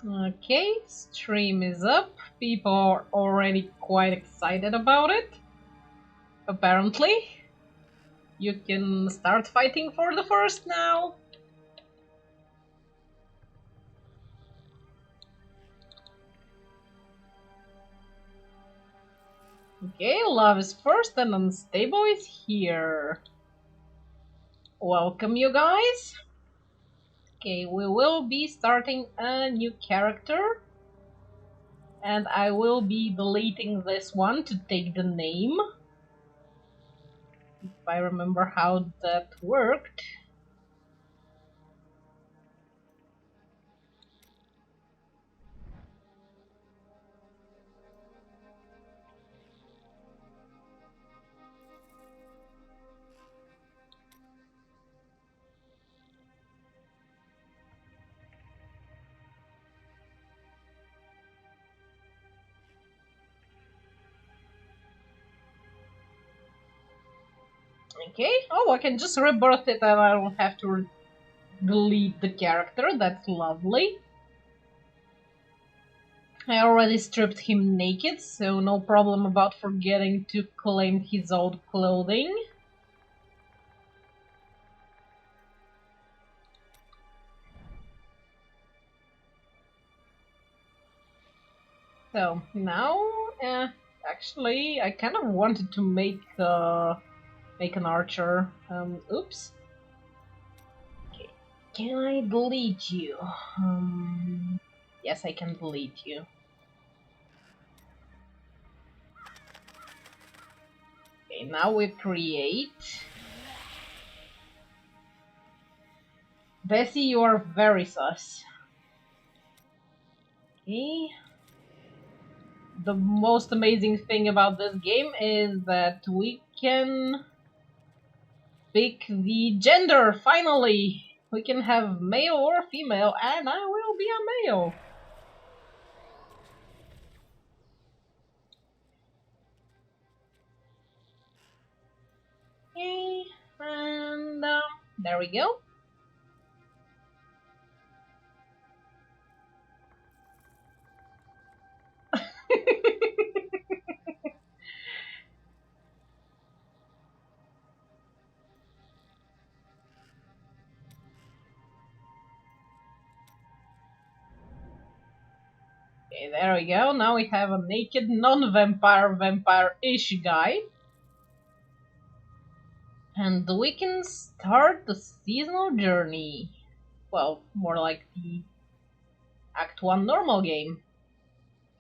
Okay, stream is up. People are already quite excited about it. Apparently. You can start fighting for the first now. Okay, love is first and unstable is here. Welcome, you guys. Okay, we will be starting a new character. And I will be deleting this one to take the name. If I remember how that worked. Okay, oh, I can just rebirth it and I don't have to delete the character. That's lovely. I already stripped him naked, so no problem about forgetting to claim his old clothing. So now, actually, I kind of wanted to make an archer. Oops. Okay, can I delete you? Yes, I can delete you. Okay, now we create. Bessie, you are very sus. Okay. The most amazing thing about this game is that we can pick the gender, finally! We can have male or female, and I will be a male. Okay, and there we go. Okay, there we go. Now we have a naked non-vampire, vampire-ish guy. And we can start the seasonal journey. Well, more like the Act 1 normal game.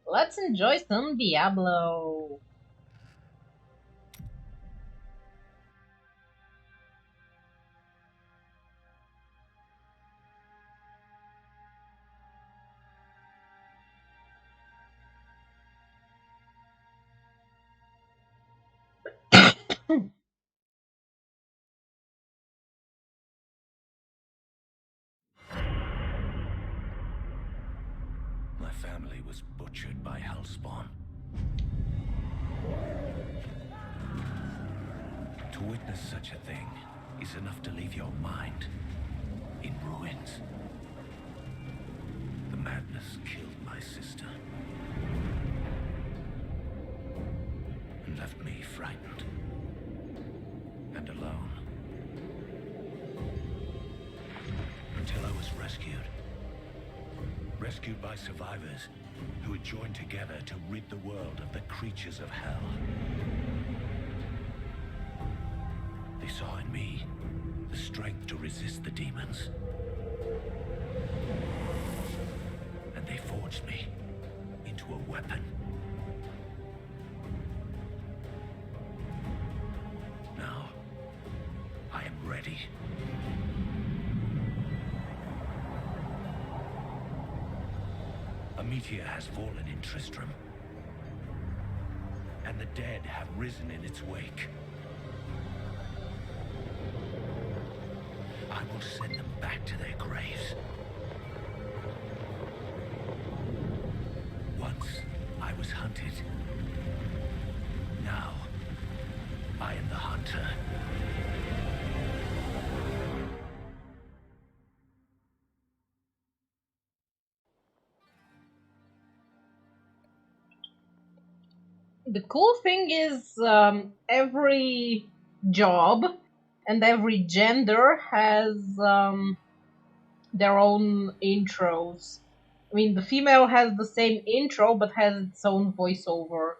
Let's enjoy some Diablo. My family was butchered by Hellspawn. To witness such a thing is enough to leave your mind in ruins. The madness killed my sister and left me frightened and alone. Until I was rescued. Rescued by survivors who had joined together to rid the world of the creatures of hell. They saw in me the strength to resist the demons. And they forged me into a weapon. Now, I am ready. A meteor has fallen in Tristram, and the dead have risen in its wake. I will send them back to their graves. Once I was hunted. Now I am the hunter. The cool thing is every job and every gender has their own intros. I mean, the female has the same intro but has its own voiceover.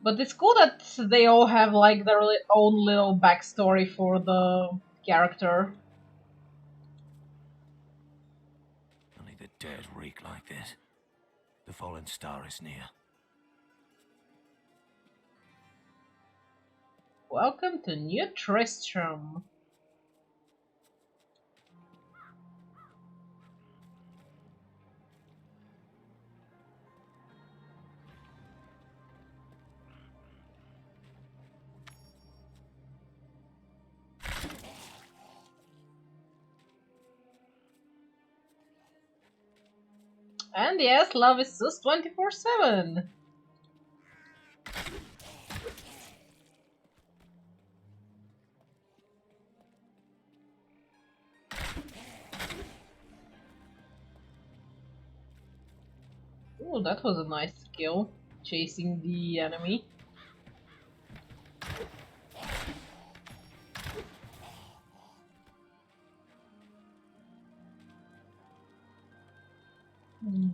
But it's cool that they all have like their own little backstory for the character. Only the dead reek like this. The fallen star is near. Welcome to New Tristram. And yes, love is just 24/7. Ooh, that was a nice skill, chasing the enemy.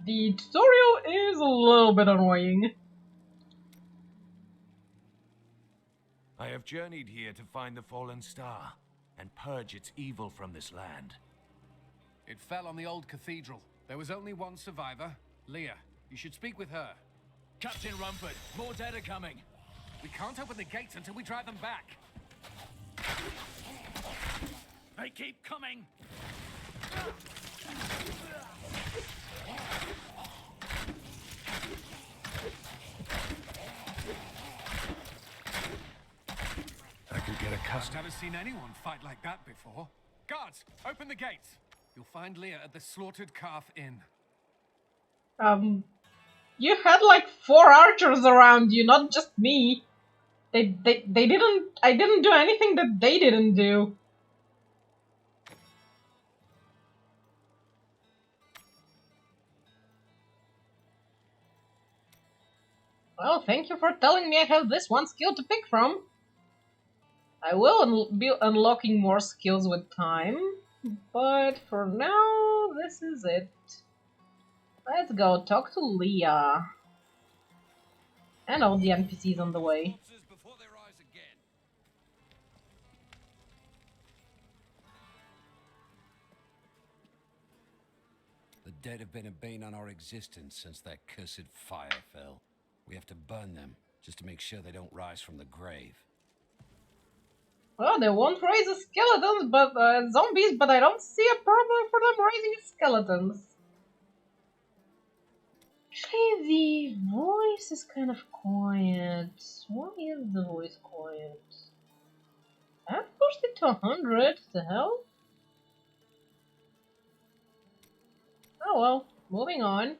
The tutorial is a little bit annoying. I have journeyed here to find the fallen star and purge its evil from this land. It fell on the old cathedral. There was only one survivor, Leah. You should speak with her. Captain Rumford, more dead are coming. We can't open the gates until we drive them back. They keep coming. I could get I've accustomed. never seen anyone fight like that before. Guards, open the gates. You'll find Leah at the Slaughtered Calf Inn. You had like 4 archers around you, not just me. They didn't. I didn't do anything that they didn't do. Well, thank you for telling me I have this one skill to pick from. I will be unlocking more skills with time, but for now, this is it. Let's go talk to Leah. And all the NPCs on the way. Before they rise again. The dead have been a bane on our existence since that cursed fire fell. We have to burn them, just to make sure they don't rise from the grave. Well, they won't raise the skeletons, but zombies, but I don't see a problem for them raising skeletons. Actually, the voice is kind of quiet. Why is the voice quiet? I've pushed it to 100. The hell? Oh well, moving on.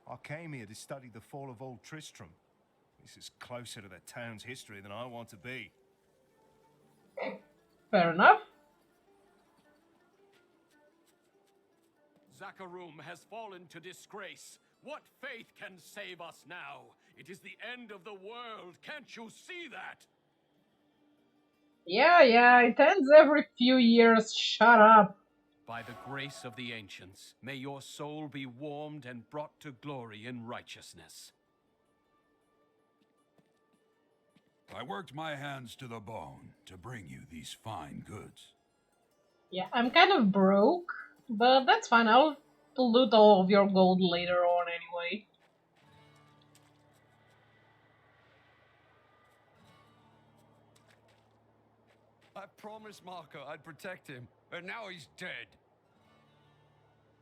I came here to study the fall of Old Tristram. This is closer to the town's history than I want to be. Fair enough. Zakharum has fallen to disgrace. What faith can save us now? It is the end of the world. Can't you see that? Yeah, it ends every few years. Shut up. By the grace of the ancients, may your soul be warmed and brought to glory in righteousness. I worked my hands to the bone to bring you these fine goods. Yeah, I'm kind of broke, but that's fine. I'll loot all of your gold later on anyway. I promised Marco I'd protect him, and now he's dead.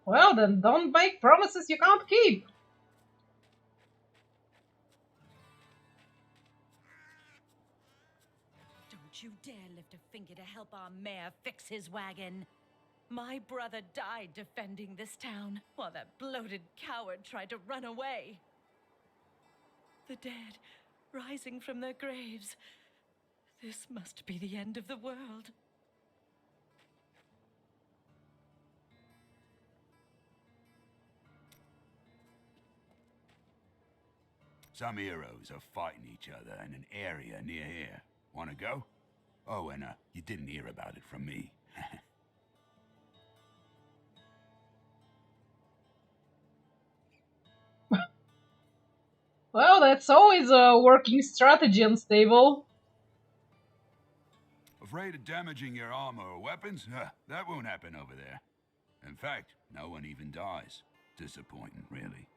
Well, then don't make promises you can't keep. Don't you dare lift a finger to help our mayor fix his wagon. My brother died defending this town, while that bloated coward tried to run away. The dead, rising from their graves. This must be the end of the world. Some heroes are fighting each other in an area near here. Wanna go? Oh, and you didn't hear about it from me. Well, that's always a working strategy unstable. Afraid of damaging your armor or weapons? That won't happen over there. In fact, no one even dies. Disappointing, really.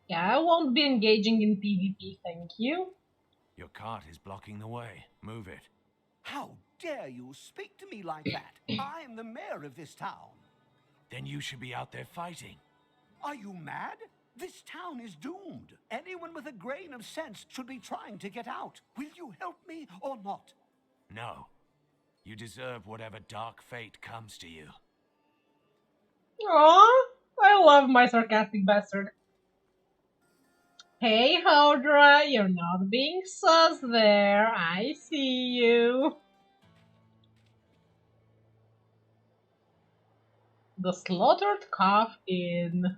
Yeah, I won't be engaging in PvP, thank you. Your cart is blocking the way. Move it. How dare you speak to me like that? I am the mayor of this town. Then you should be out there fighting. Are you mad? This town is doomed. Anyone with a grain of sense should be trying to get out. Will you help me or not? No. You deserve whatever dark fate comes to you. Aww, I love my sarcastic bastard. Hey, Hodra, you're not being sus there. I see you. The Slaughtered Calf Inn.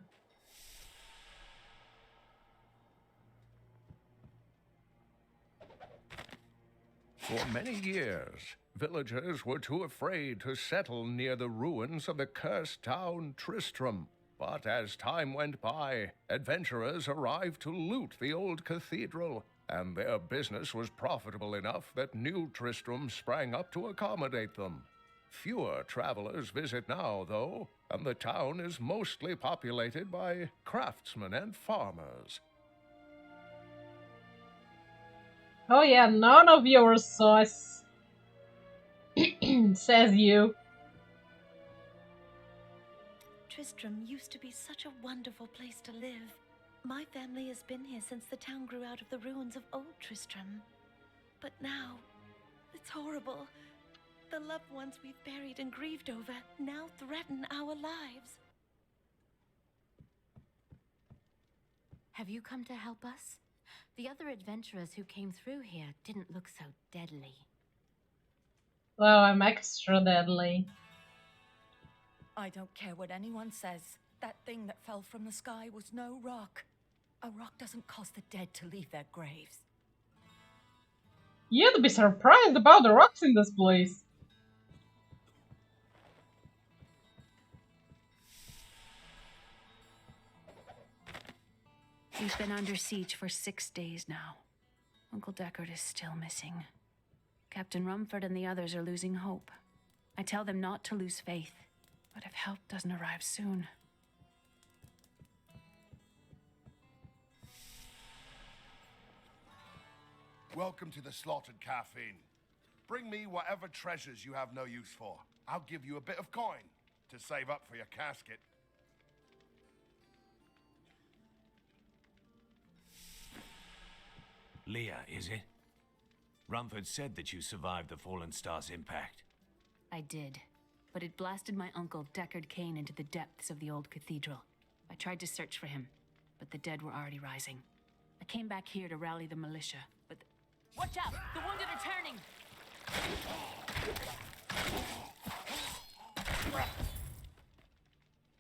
For many years, villagers were too afraid to settle near the ruins of the cursed town Tristram. But as time went by, adventurers arrived to loot the old cathedral, and their business was profitable enough that new Tristram sprang up to accommodate them. Fewer travelers visit now, though, and the town is mostly populated by craftsmen and farmers. Oh yeah, none of your sauce. Says you. Tristram used to be such a wonderful place to live. My family has been here since the town grew out of the ruins of old Tristram. But now, it's horrible. The loved ones we've buried and grieved over now threaten our lives. Have you come to help us? The other adventurers who came through here didn't look so deadly. Well, I'm extra deadly. I don't care what anyone says. That thing that fell from the sky was no rock. A rock doesn't cause the dead to leave their graves. You'd be surprised about the rocks in this place. We've been under siege for 6 days now. Uncle Deckard is still missing. Captain Rumford and the others are losing hope. I tell them not to lose faith, but if help doesn't arrive soon... Welcome to the Slaughtered Calf Inn. Bring me whatever treasures you have no use for. I'll give you a bit of coin to save up for your casket. Leah, is it? Rumford said that you survived the Fallen Star's impact. I did, but it blasted my uncle Deckard Cain into the depths of the old cathedral. I tried to search for him, but the dead were already rising. I came back here to rally the militia, but... Watch out! The wounded are turning!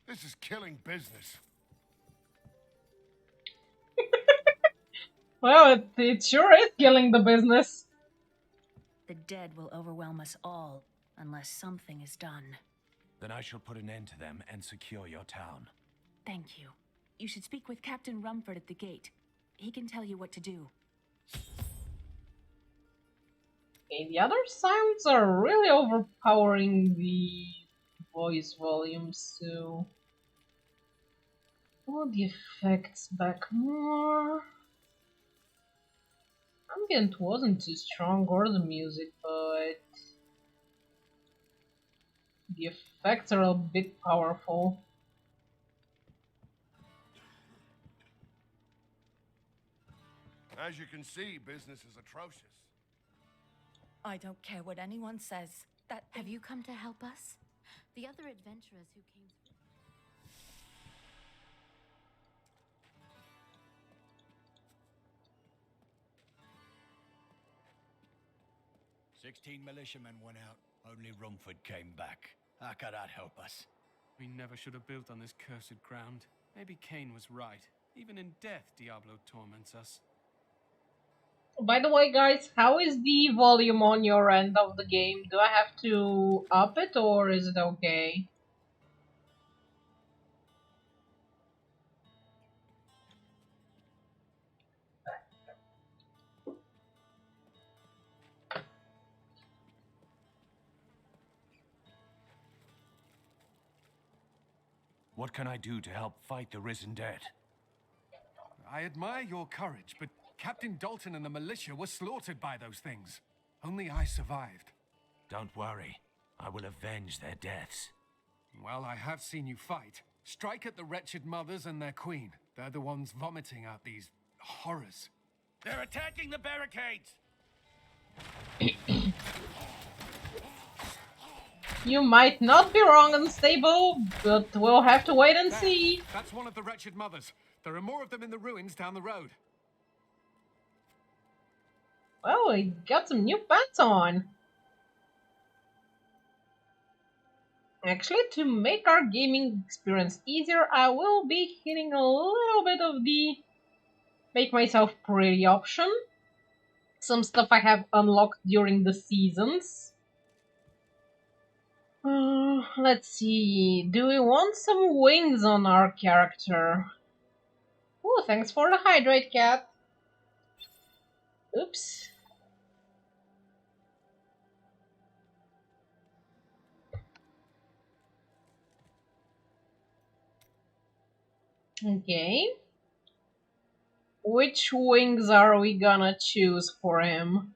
This is killing business. Well, it sure is killing the business. The dead will overwhelm us all, unless something is done. Then I shall put an end to them and secure your town. Thank you. You should speak with Captain Rumford at the gate. He can tell you what to do. Okay, the other sounds are really overpowering the voice volume, so... Pull the effects back more. Ambient wasn't too strong, or the music, but... the effects are a bit powerful. As you can see, business is atrocious. I don't care what anyone says. That Have you come to help us? The other adventurers who came through... 16 militiamen went out. Only Rumford came back. How could that help us? We never should have built on this cursed ground. Maybe Cain was right. Even in death, Diablo torments us. By the way, guys, how is the volume on your end of the game? Do I have to up it or is it okay? What can I do to help fight the risen dead? I admire your courage, but Captain Dalton and the militia were slaughtered by those things. Only I survived. Don't worry. I will avenge their deaths. Well, I have seen you fight. Strike at the wretched mothers and their queen. They're the ones vomiting out these horrors. They're attacking the barricades! You might not be wrong, Unstable, but we'll have to wait and see. That's one of the wretched mothers. There are more of them in the ruins down the road. Well, we got some new pants on. Actually, to make our gaming experience easier, I will be hitting a little bit of the make myself pretty option. Some stuff I have unlocked during the seasons. Let's see, do we want some wings on our character? Ooh, thanks for the hydrate, cat. Oops. Okay. Which wings are we gonna choose for him?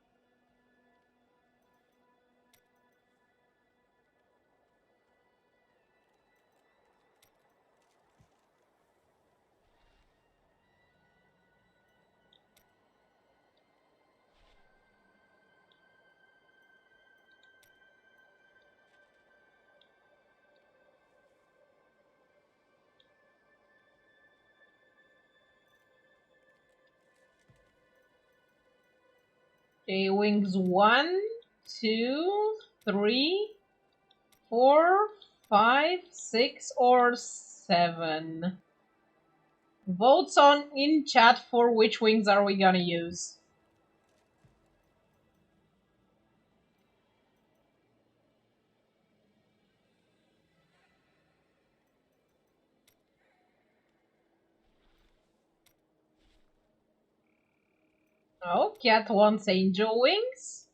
Okay, wings 1, 2, 3, 4, 5, 6, or 7. Votes on in chat for which wings are we gonna use. Oh, cat wants angel wings.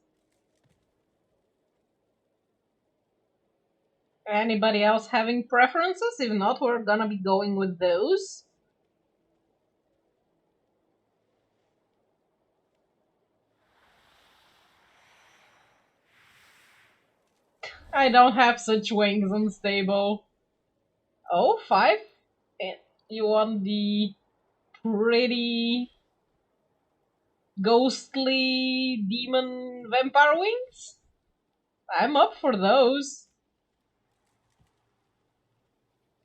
Anybody else having preferences? If not, we're gonna be going with those. I don't have such wings, Unstable. Oh, 5? And you want the pretty ghostly demon vampire wings? I'm up for those.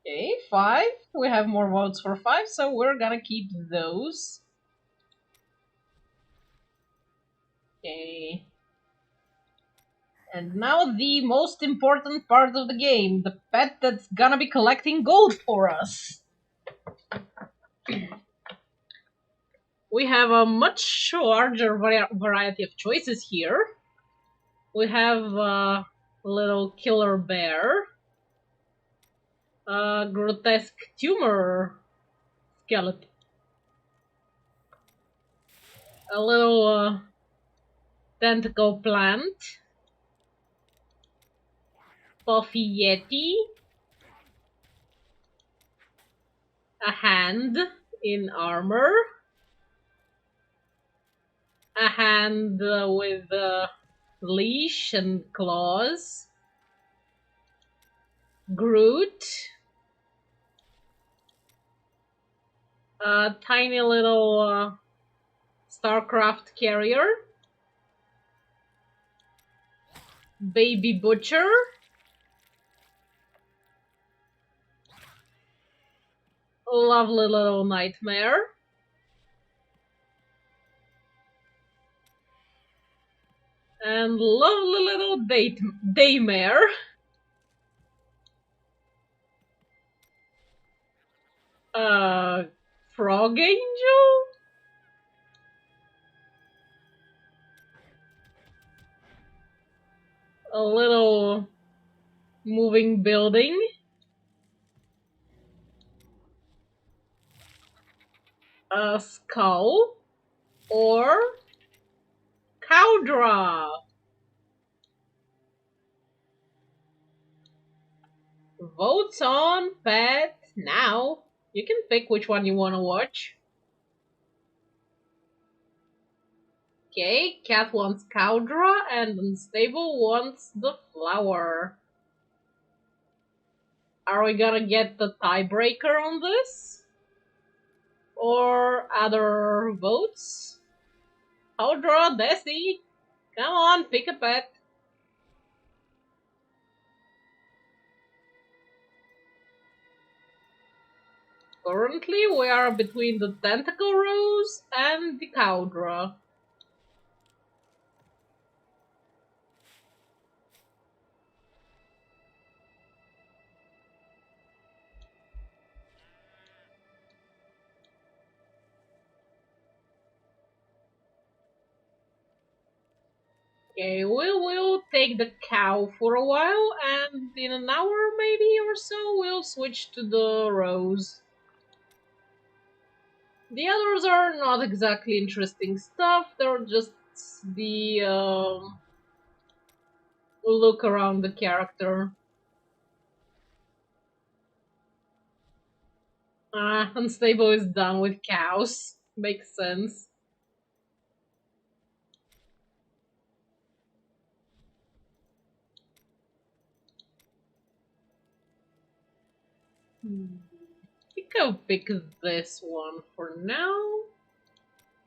Okay, 5. We have more votes for 5, so we're gonna keep those. Okay. And now the most important part of the game, the pet that's gonna be collecting gold for us. We have a much larger variety of choices here. We have a little killer bear, a grotesque tumor skeleton, a little tentacle plant, puffy yeti, a hand in armor, a hand with leash and claws, Groot, a tiny little StarCraft carrier, baby butcher, a lovely little nightmare, and lovely little daymare. frog angel? A little moving building. A skull or Cowdra. Votes on pet now. You can pick which one you want to watch. Okay, Cat wants Cowdra and Unstable wants the flower. Are we gonna get the tiebreaker on this? Or other votes? Cowdra, Desi, come on, pick a pet. Currently, we are between the Tentacle Rose and the Cowdra. Okay, we will take the cow for a while, and in an hour maybe or so, we'll switch to the rose. The others are not exactly interesting stuff, they're just the look around the character. Unstable is done with cows. Makes sense. I think I'll pick this one for now.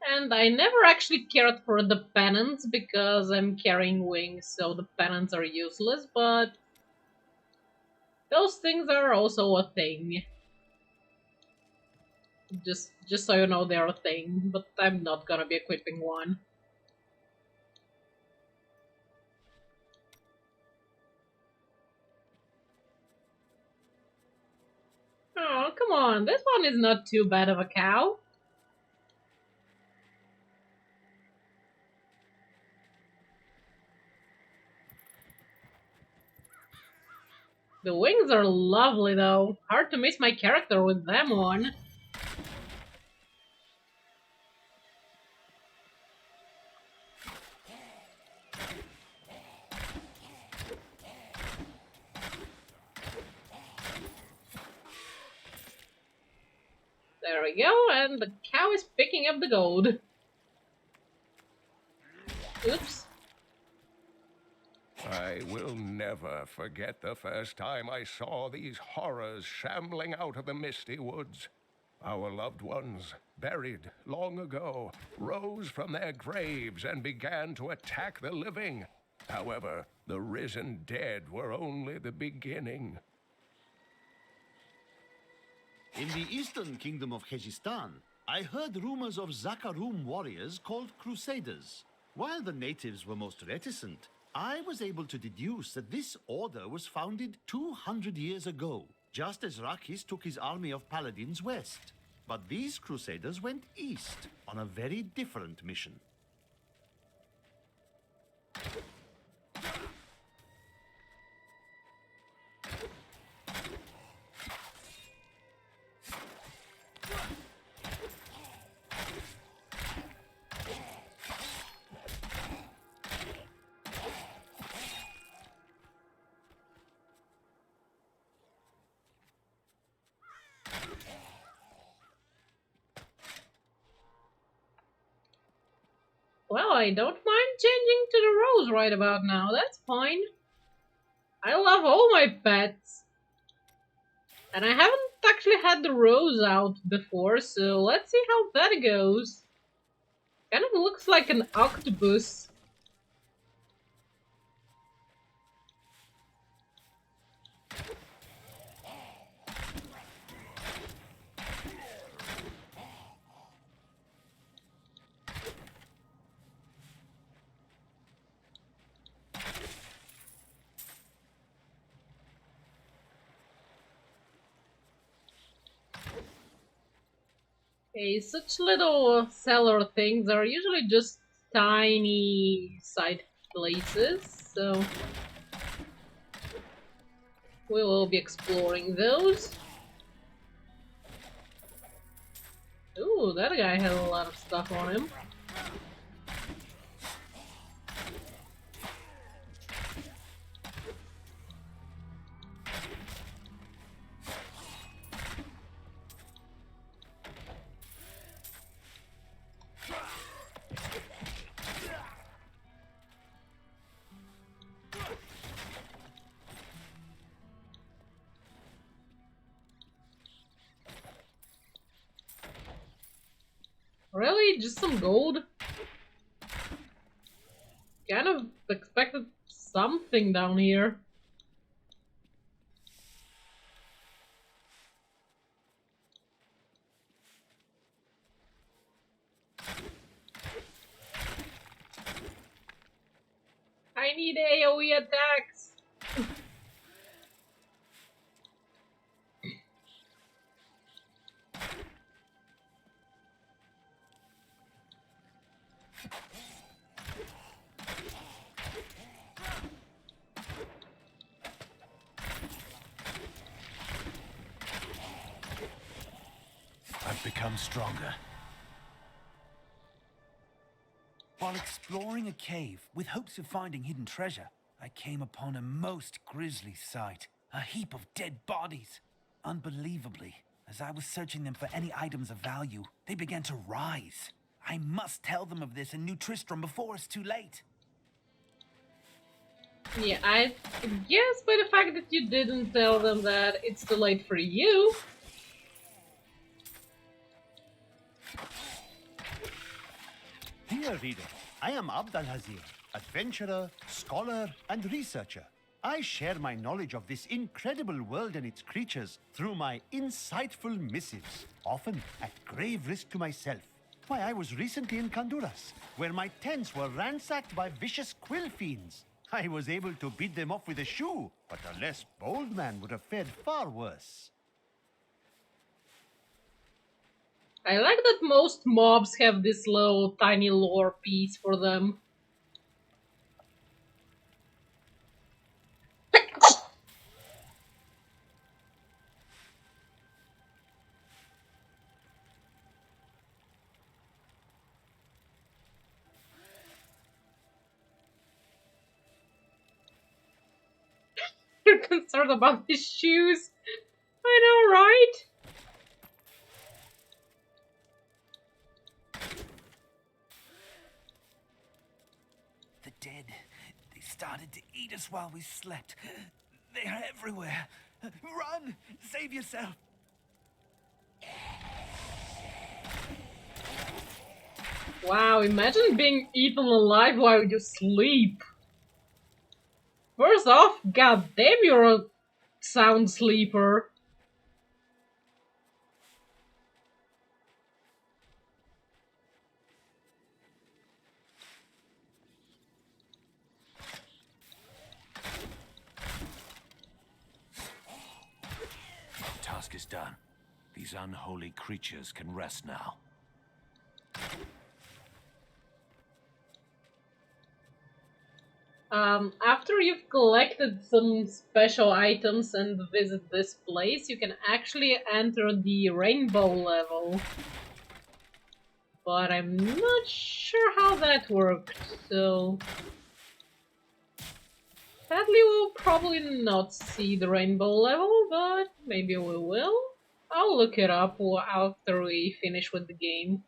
And I never actually cared for the pennants because I'm carrying wings, so the pennants are useless, but those things are also a thing. Just so you know they're a thing, but I'm not gonna be equipping one. Oh, come on, this one is not too bad of a cow. The wings are lovely though. Hard to miss my character with them on. There we go, and the cow is picking up the gold. Oops. I will never forget the first time I saw these horrors shambling out of the misty woods. Our loved ones, buried long ago, rose from their graves and began to attack the living. However, the risen dead were only the beginning. In the eastern kingdom of Khejistan, I heard rumors of Zakarum warriors called Crusaders. While the natives were most reticent, I was able to deduce that this order was founded 200 years ago, just as Rakis took his army of paladins west. But these Crusaders went east on a very different mission. Well, I don't mind changing to the rose right about now, that's fine. I love all my pets. And I haven't actually had the rose out before, so let's see how that goes. Kind of looks like an octopus. Okay, such little cellar things are usually just tiny side places, so we will be exploring those. Ooh, that guy had a lot of stuff on him. Really? Just some gold? Kind of expected something down here. I need AoE attacks! I've become stronger. While exploring a cave with hopes of finding hidden treasure, I came upon a most grisly sight. A heap of dead bodies. Unbelievably, as I was searching them for any items of value, they began to rise. I must tell them of this in New Tristram before it's too late. Yeah, I guess by the fact that you didn't tell them that it's too late for you. Dear reader, I am Abd al-Hazir, adventurer, scholar, and researcher. I share my knowledge of this incredible world and its creatures through my insightful missives, often at grave risk to myself. Why, I was recently in Kanduras, where my tents were ransacked by vicious quill fiends. I was able to beat them off with a shoe, but a less bold man would have fared far worse. I like that most mobs have this little tiny lore piece for them. You're concerned about his shoes. I know, right? The dead, they started to eat us while we slept. They are everywhere. Run! Save yourself! Wow, imagine being eaten alive while you sleep. First off, goddamn, you're a sound sleeper. Task is done. These unholy creatures can rest now. After you've collected some special items and visit this place, you can actually enter the rainbow level. But I'm not sure how that worked, so... Sadly, we'll probably not see the rainbow level, but maybe we will. I'll look it up after we finish with the game.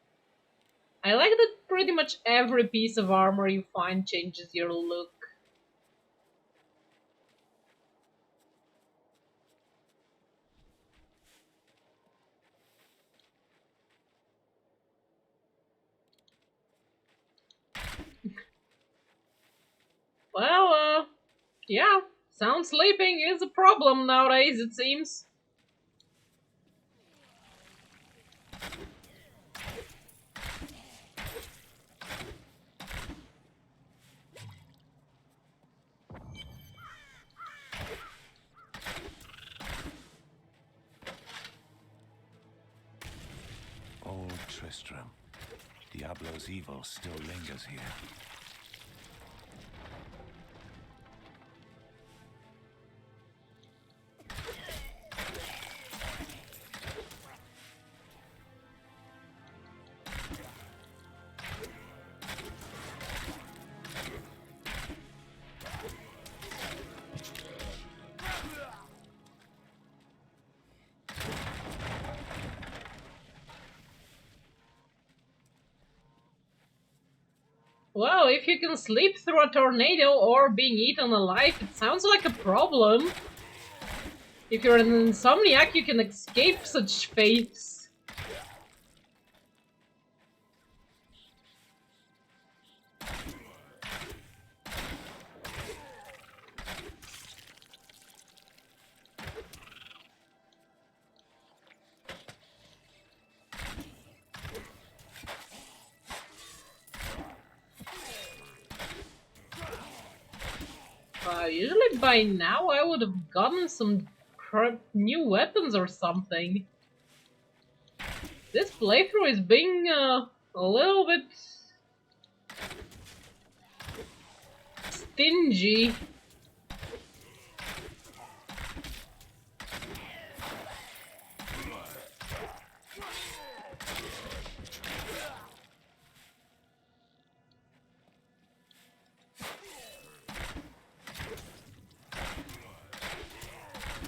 I like that pretty much every piece of armor you find changes your look. Well, yeah, sound sleeping is a problem nowadays, it seems. Old Tristram. Diablo's evil still lingers here. Wow, if you can sleep through a tornado or being eaten alive, it sounds like a problem. If you're an insomniac, you can escape such fates. Usually by now I would have gotten some new weapons or something. This playthrough is being a little bit stingy.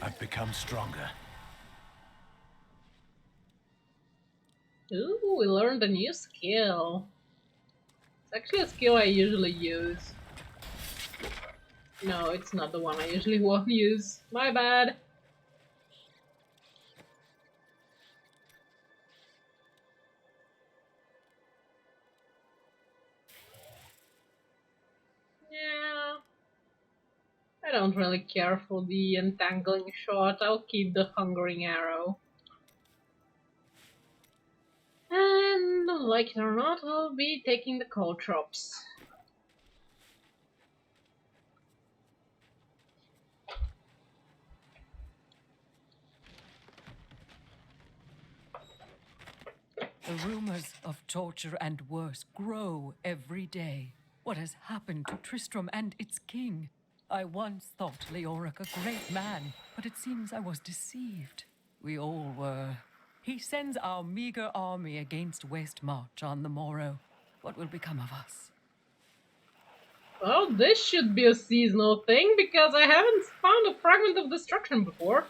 I've become stronger. Ooh, we learned a new skill. It's actually a skill I usually use. No, it's not the one I usually won't use. My bad. Yeah. I don't really care for the entangling shot. I'll keep the hungering arrow. And like it or not, I'll be taking the caltrops. The rumors of torture and worse grow every day. What has happened to Tristram and its king? I once thought Leoric a great man, but it seems I was deceived. We all were. He sends our meager army against Westmarch on the morrow. What will become of us? Well, this should be a seasonal thing, because I haven't found a fragment of destruction before.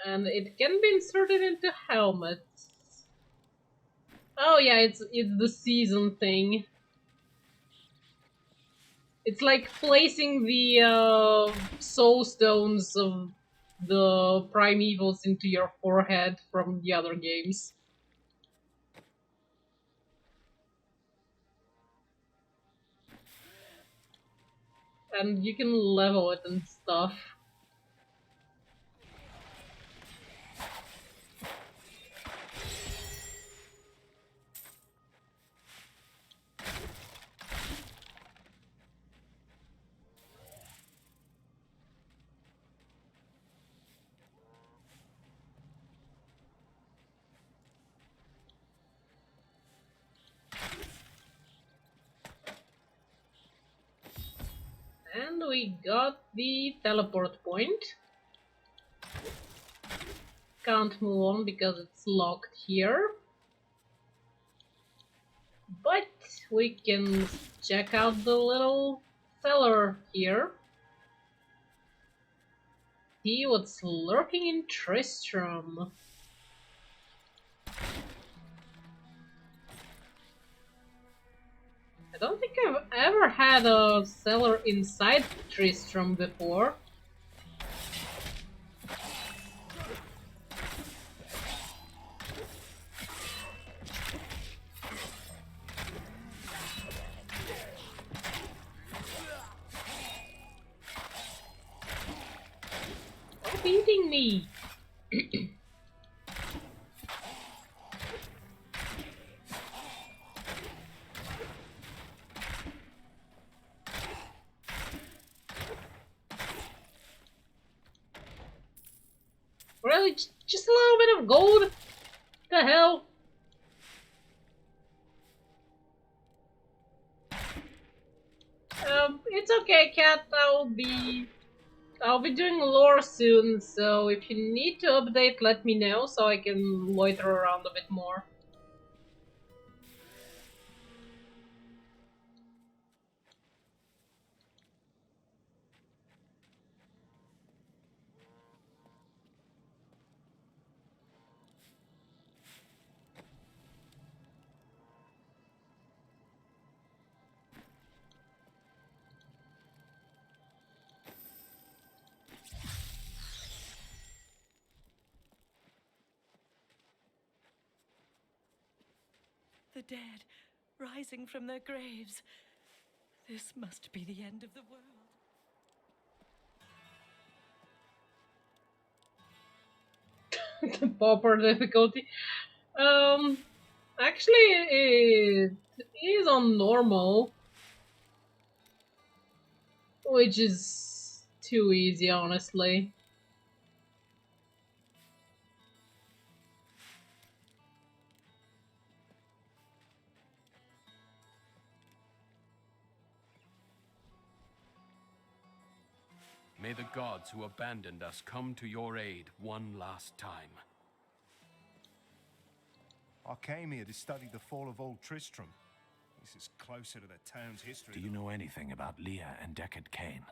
And it can be inserted into helmets. Oh yeah, it's the season thing. It's like placing the soul stones of the primevals into your forehead from the other games. And you can level it and stuff. And we got the teleport point. Can't move on because it's locked here. But we can check out the little cellar here. See what's lurking in Tristram. I don't think I've ever had a cellar inside Tristram before. Stop eating me! Oh, it's just a little bit of gold. The hell? It's okay, cat. I'll be doing lore soon, so if you need to update, let me know so I can loiter around a bit more. The dead, rising from their graves. This must be the end of the world. The pauper difficulty. Actually, it is on normal, which is too easy, honestly. May the gods who abandoned us come to your aid one last time. I came here to study the fall of old Tristram. This is closer to the town's history. Do you know anything about Leah and Deckard Cain?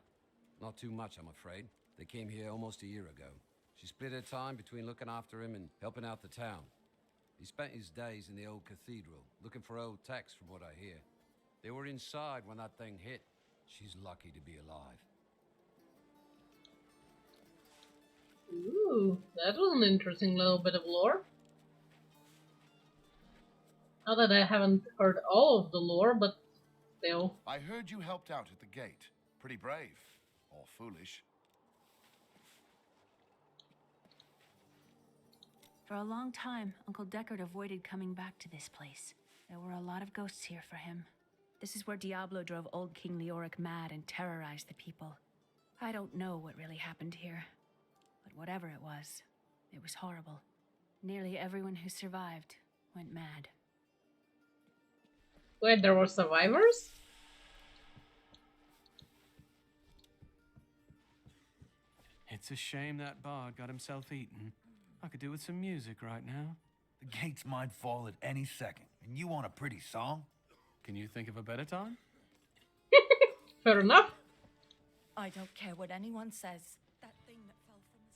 Not too much, I'm afraid. They came here almost a year ago. She split her time between looking after him and helping out the town. He spent his days in the old cathedral, looking for old texts from what I hear. They were inside when that thing hit. She's lucky to be alive. Ooh, that was an interesting little bit of lore. Not that I haven't heard all of the lore, but still. I heard you helped out at the gate. Pretty brave. Or foolish. For a long time, Uncle Deckard avoided coming back to this place. There were a lot of ghosts here for him. This is where Diablo drove old King Leoric mad and terrorized the people. I don't know what really happened here, but whatever it was horrible. Nearly everyone who survived went mad. Wait, there were survivors? It's a shame that bard got himself eaten. I could do with some music right now. The gates might fall at any second, and you want a pretty song? Can you think of a better time? Fair enough. I don't care what anyone says. That thing that fell from the...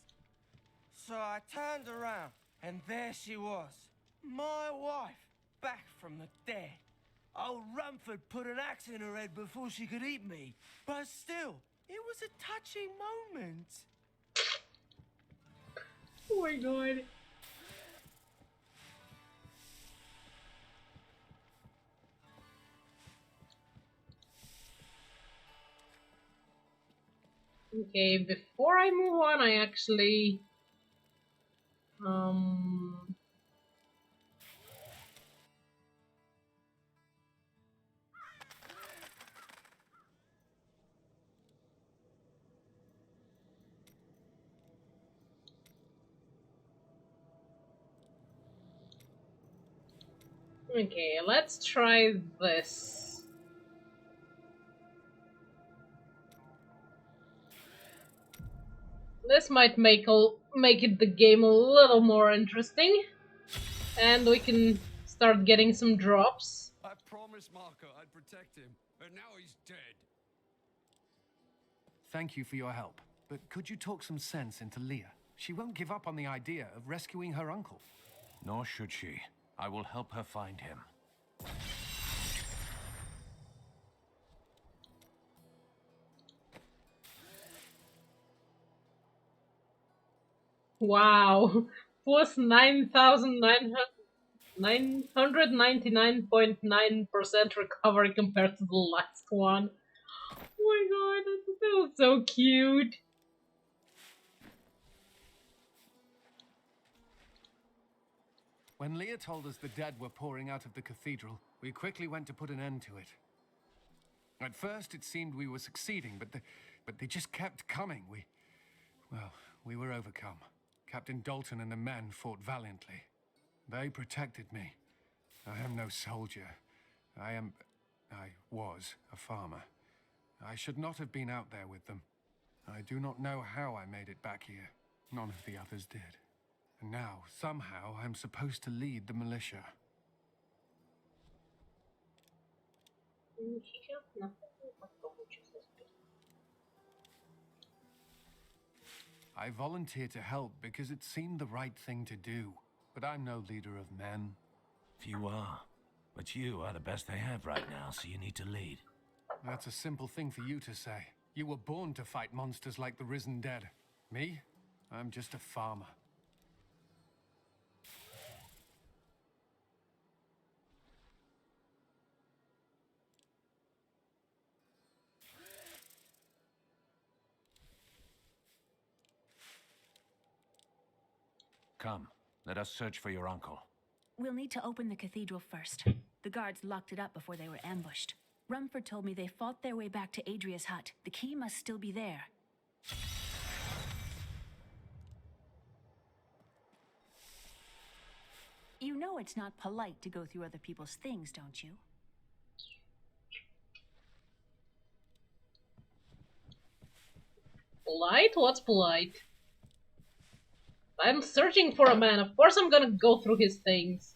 So I turned around, and there she was. My wife, back from the dead. Old Rumford put an axe in her head before she could eat me. But still, it was a touching moment. Oh my god. Okay, before I move on, I actually... Okay, let's try this. This might make it the game a little more interesting, and we can start getting some drops. I promised Marco I'd protect him, and now he's dead. Thank you for your help, but could you talk some sense into Leah? She won't give up on the idea of rescuing her uncle. Nor should she. I will help her find him. Wow, plus 9,999.9% recovery compared to the last one. Oh my god, that feels so cute. When Leah told us the dead were pouring out of the cathedral, we quickly went to put an end to it. At first, it seemed we were succeeding, but they just kept coming. We were overcome. Captain Dalton and the men fought valiantly. They protected me. I am no soldier. I was a farmer. I should not have been out there with them. I do not know how I made it back here. None of the others did. And now, somehow, I'm supposed to lead the militia. I volunteered to help because it seemed the right thing to do. But I'm no leader of men. Few are. But you are the best they have right now, so you need to lead. That's a simple thing for you to say. You were born to fight monsters like the risen dead. Me? I'm just a farmer. Come, let us search for your uncle. We'll need to open the cathedral first. The guards locked it up before they were ambushed. Rumford told me they fought their way back to Adria's hut. The key must still be there. You know it's not polite to go through other people's things, don't you? Polite? What's polite? I'm searching for a man. Of course I'm gonna go through his things.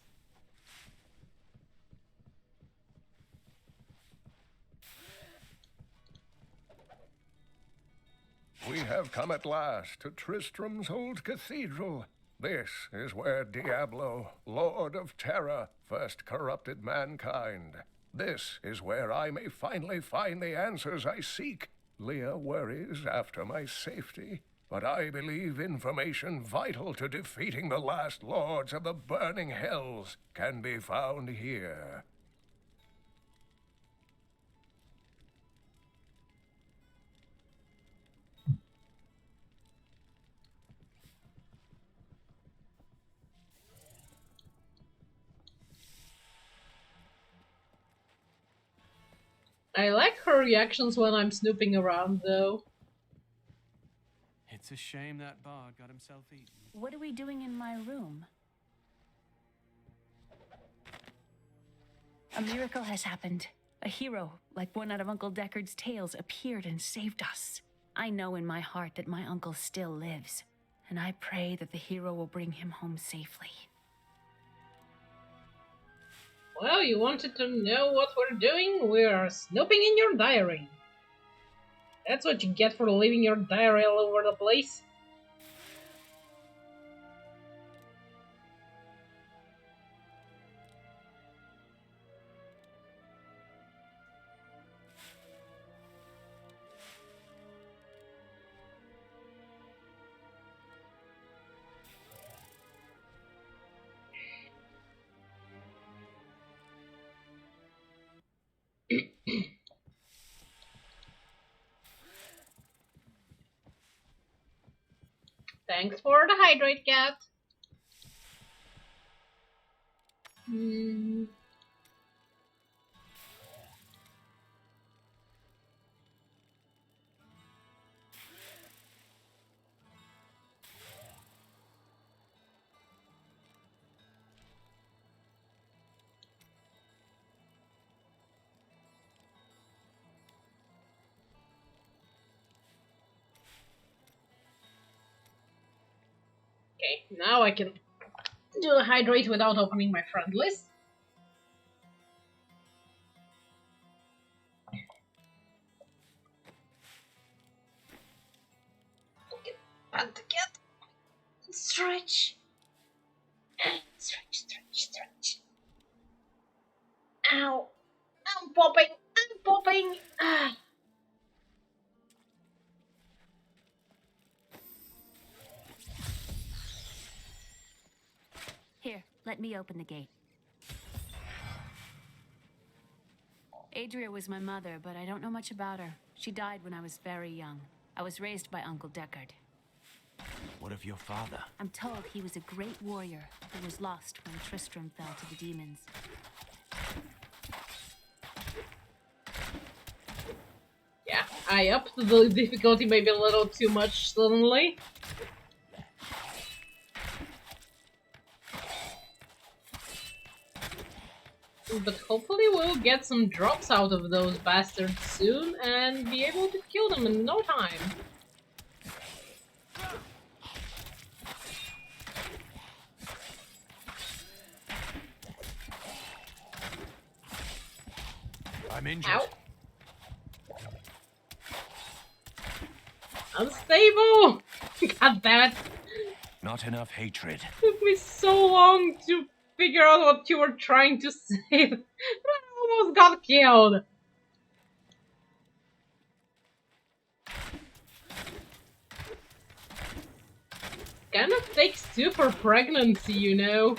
We have come at last to Tristram's old cathedral. This is where Diablo, Lord of Terror, first corrupted mankind. This is where I may finally find the answers I seek. Leah worries after my safety, but I believe information vital to defeating the last lords of the burning hells can be found here. I like her reactions when I'm snooping around, though. It's a shame that bard got himself eaten. What are we doing in my room? A miracle has happened. A hero, like one out of Uncle Deckard's tales, appeared and saved us. I know in my heart that my uncle still lives, and I pray that the hero will bring him home safely. Well, you wanted to know what we're doing? We're snooping in your diary. That's what you get for leaving your diary all over the place. Thanks for the hydrate, cat. Okay, now I can do the hydrate without opening my friend list. Okay, and get stretch. Stretch, stretch, stretch. Ow. I'm popping. I'm popping. Ah. Here, let me open the gate. Adria was my mother, but I don't know much about her. She died when I was very young. I was raised by Uncle Deckard. What of your father? I'm told he was a great warrior who was lost when Tristram fell to the demons. Yeah, I upped the difficulty maybe a little too much suddenly. But hopefully we'll get some drops out of those bastards soon and be able to kill them in no time. I'm injured. Ow. Unstable! God damn it. Not enough hatred. Took me so long to figure out what you were trying to say. I almost got killed. Kind of takes two for pregnancy, you know.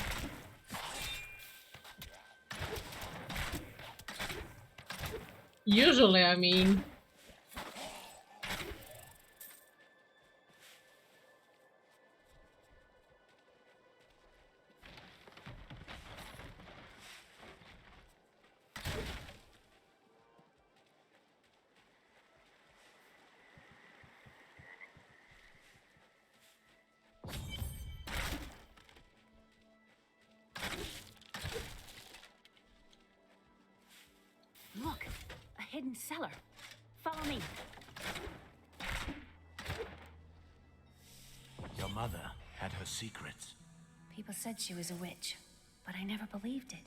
Usually, I mean. Look, a hidden cellar. Follow me. Your mother had her secrets. People said she was a witch, but I never believed it.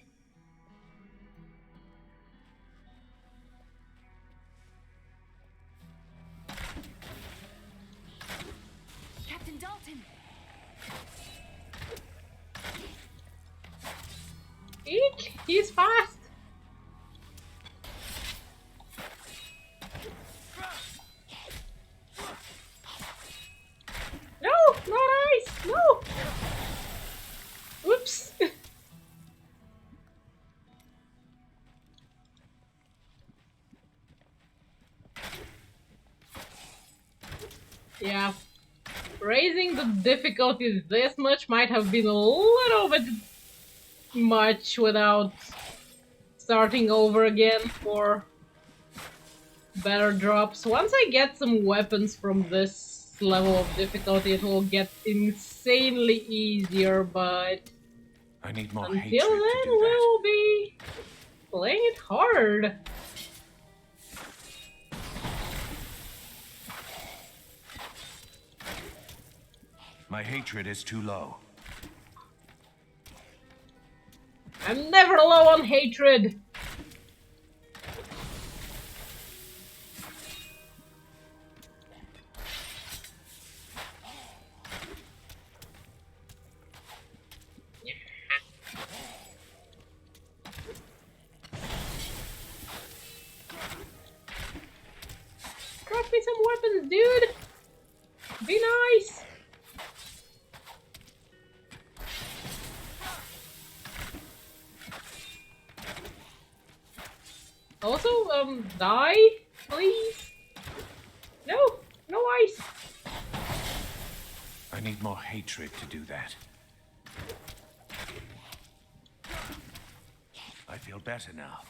Captain Dalton! Eek! He's fast! No! Not ice! No! Whoops! Yeah. Raising the difficulty this much might have been a little bit much without starting over again for better drops. Once I get some weapons from this level of difficulty, it will get insanely easier, but I need more until hatred then, to do that. we'll be playing it hard. My hatred is too low. I'm never low on hatred. Drop me some weapons, dude. Be nice. Also, die, please. No, no ice. I need more hatred to do that. I feel better now.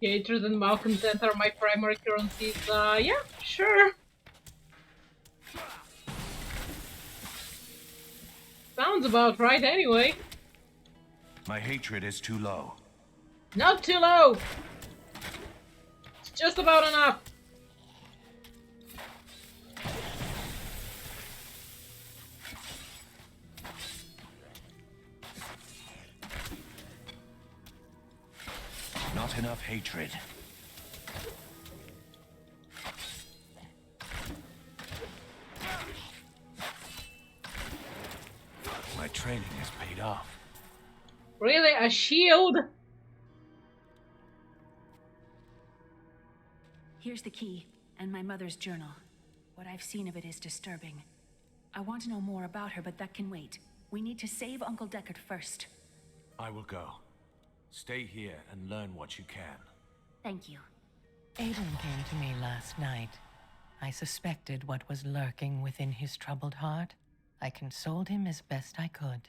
Hatred and malcontent are my primary currencies. Yeah, sure. Sounds about right anyway. My hatred is too low. Not too low. It's just about enough. Not enough hatred. My training has paid off. Really? A shield? Here's the key, and my mother's journal. What I've seen of it is disturbing. I want to know more about her, but that can wait. We need to save Uncle Deckard first. I will go. Stay here and learn what you can. Thank you. Aiden came to me last night. I suspected what was lurking within his troubled heart. I consoled him as best I could.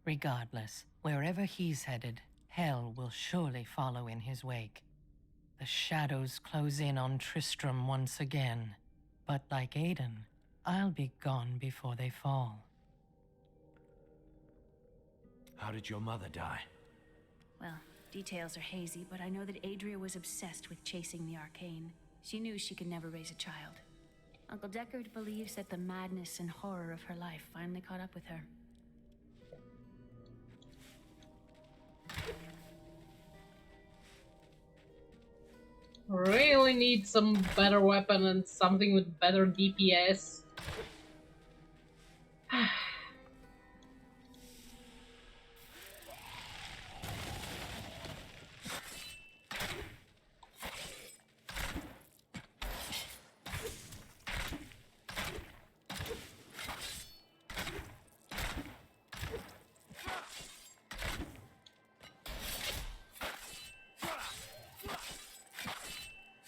Regardless, wherever he's headed, hell will surely follow in his wake. The shadows close in on Tristram once again. But like Aiden, I'll be gone before they fall. How did your mother die? Well, details are hazy, but I know that Adria was obsessed with chasing the arcane. She knew she could never raise a child. Uncle Deckard believes that the madness and horror of her life finally caught up with her. Really need some better weapon and something with better DPS.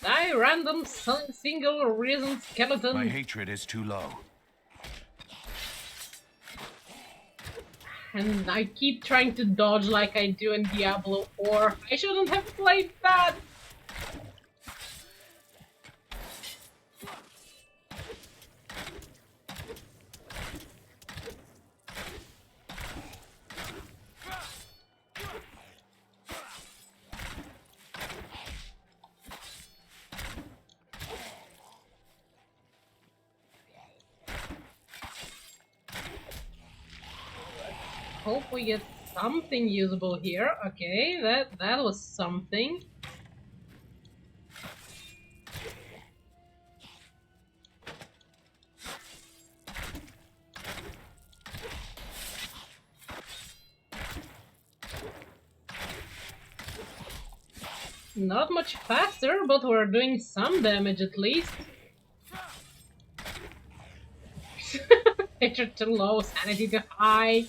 Die, random single reason skeleton. My hatred is too low. And I keep trying to dodge like I do in Diablo 4. I shouldn't have played that! Hope we get something usable here. Okay, that was something. Not much faster, but we're doing some damage at least. Hatred too low, sanity too high.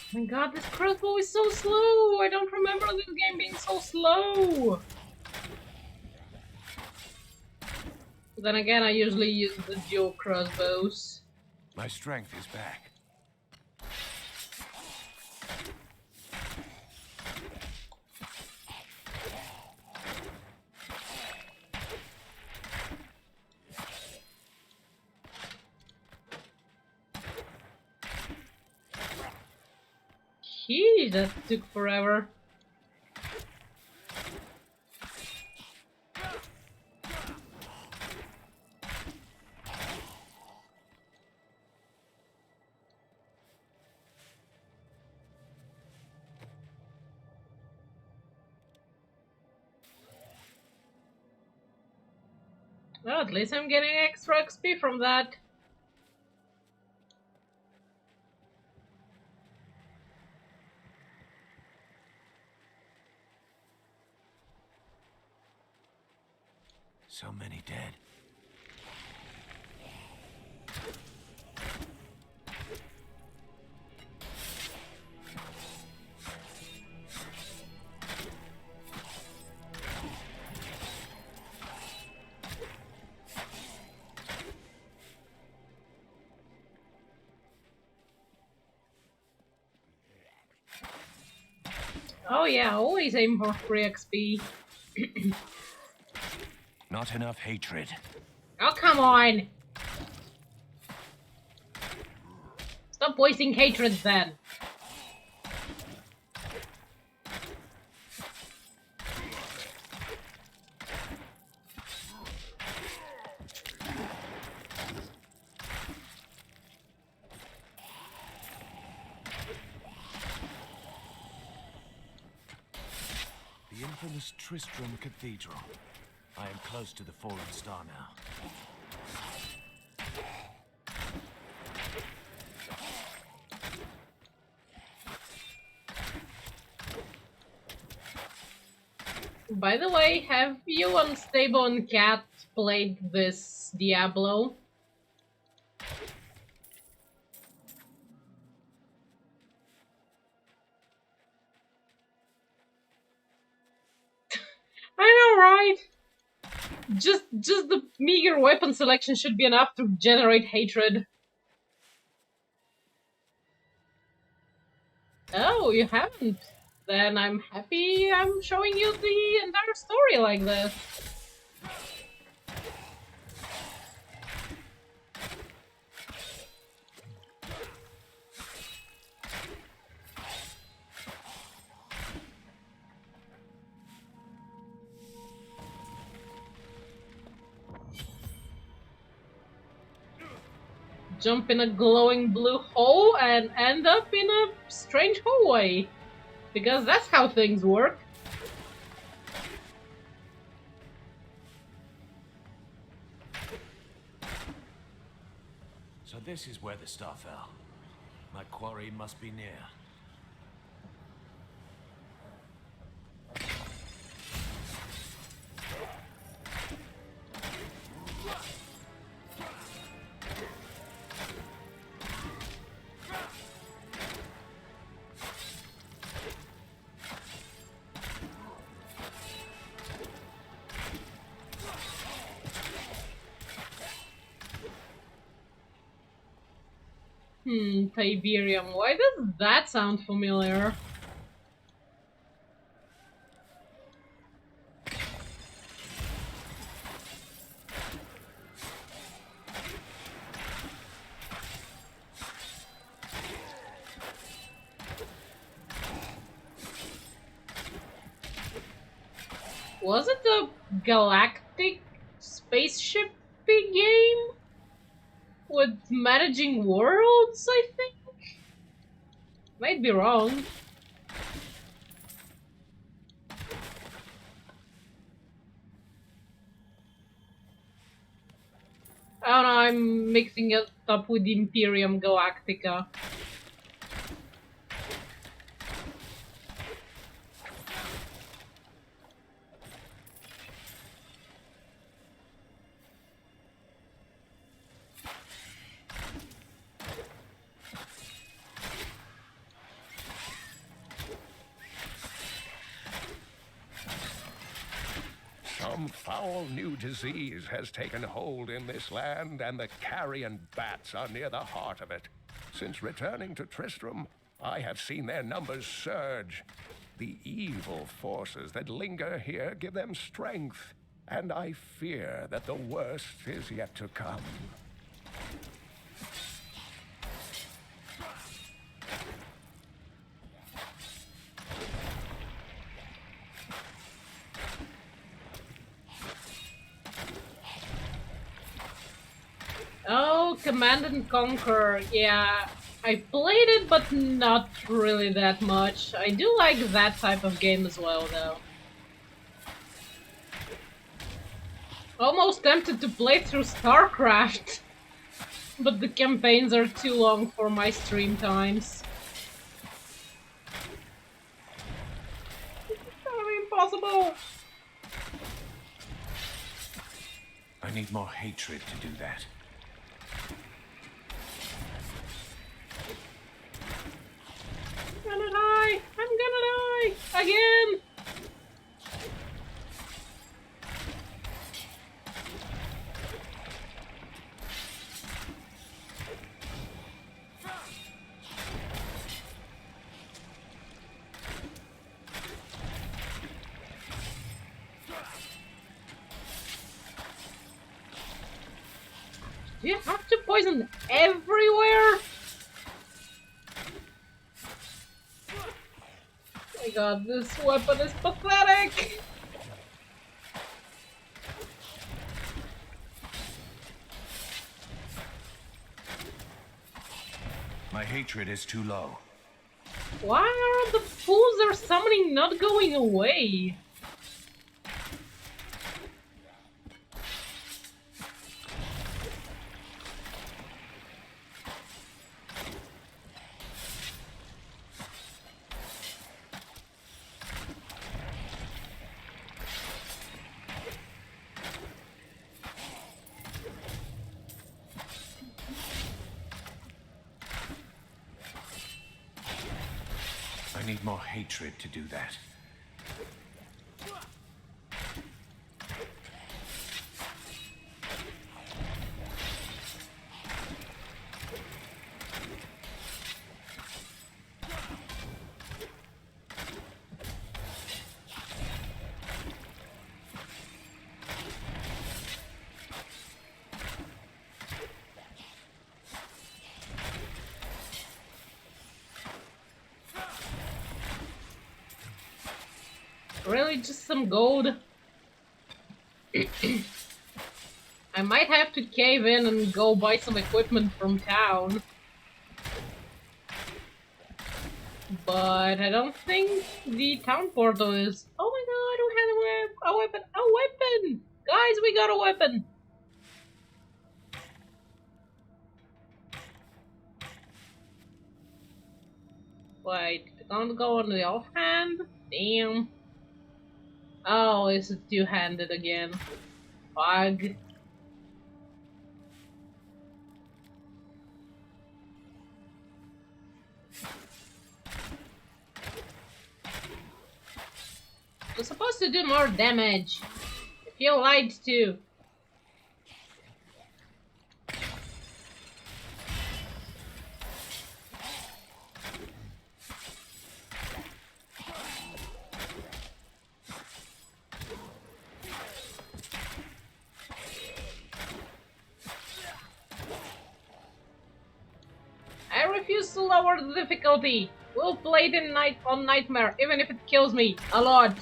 Oh my god, this crossbow is so slow! I don't remember this game being so slow! Then again, I usually use the dual crossbows. My strength is back. Gee, that took forever. Well, at least I'm getting extra XP from that. So many dead. Oh yeah, always aim for free XP. Not enough hatred. Oh, come on! Stop wasting hatred then. The infamous Tristram Cathedral. I am close to the fallen star now. By the way, have you Unstable and Cat played this Diablo? I know, right? Just the meager weapon selection should be enough to generate hatred. Oh, you haven't? Then I'm happy I'm showing you the entire story like this. Jump in a glowing blue hole and end up in a strange hallway. Because that's how things work. So this is where the star fell. My quarry must be near. Tiberium. Why does that sound familiar? Was it a galactic spaceship game? With managing worlds, I think? Might be wrong. I don't know, I'm mixing it up with Imperium Galactica. Some foul new disease has taken hold in this land, and the carrion bats are near the heart of it. Since returning to Tristram, I have seen their numbers surge. The evil forces that linger here give them strength, and I fear that the worst is yet to come. Oh, Command and Conquer. Yeah, I played it, but not really that much. I do like that type of game as well, though. Almost tempted to play through StarCraft, but the campaigns are too long for my stream times. Impossible! I need more hatred to do that. I'm gonna die! I'm gonna die! Again! Do you have to poison everywhere? Oh my god, this weapon is pathetic! My hatred is too low. Why are the fools they're summoning not going away? I need more hatred to do that. Really, just some gold? I might have to cave in and go buy some equipment from town. But I don't think the town portal is... Oh my god, I don't have a weapon! A weapon! Guys, we got a weapon! Wait, don't go on the offhand? Damn. Oh, it's a two-handed again. Fug. You're supposed to do more damage. If you lied to. I refuse to lower the difficulty. We'll play it on Nightmare, even if it kills me a lot.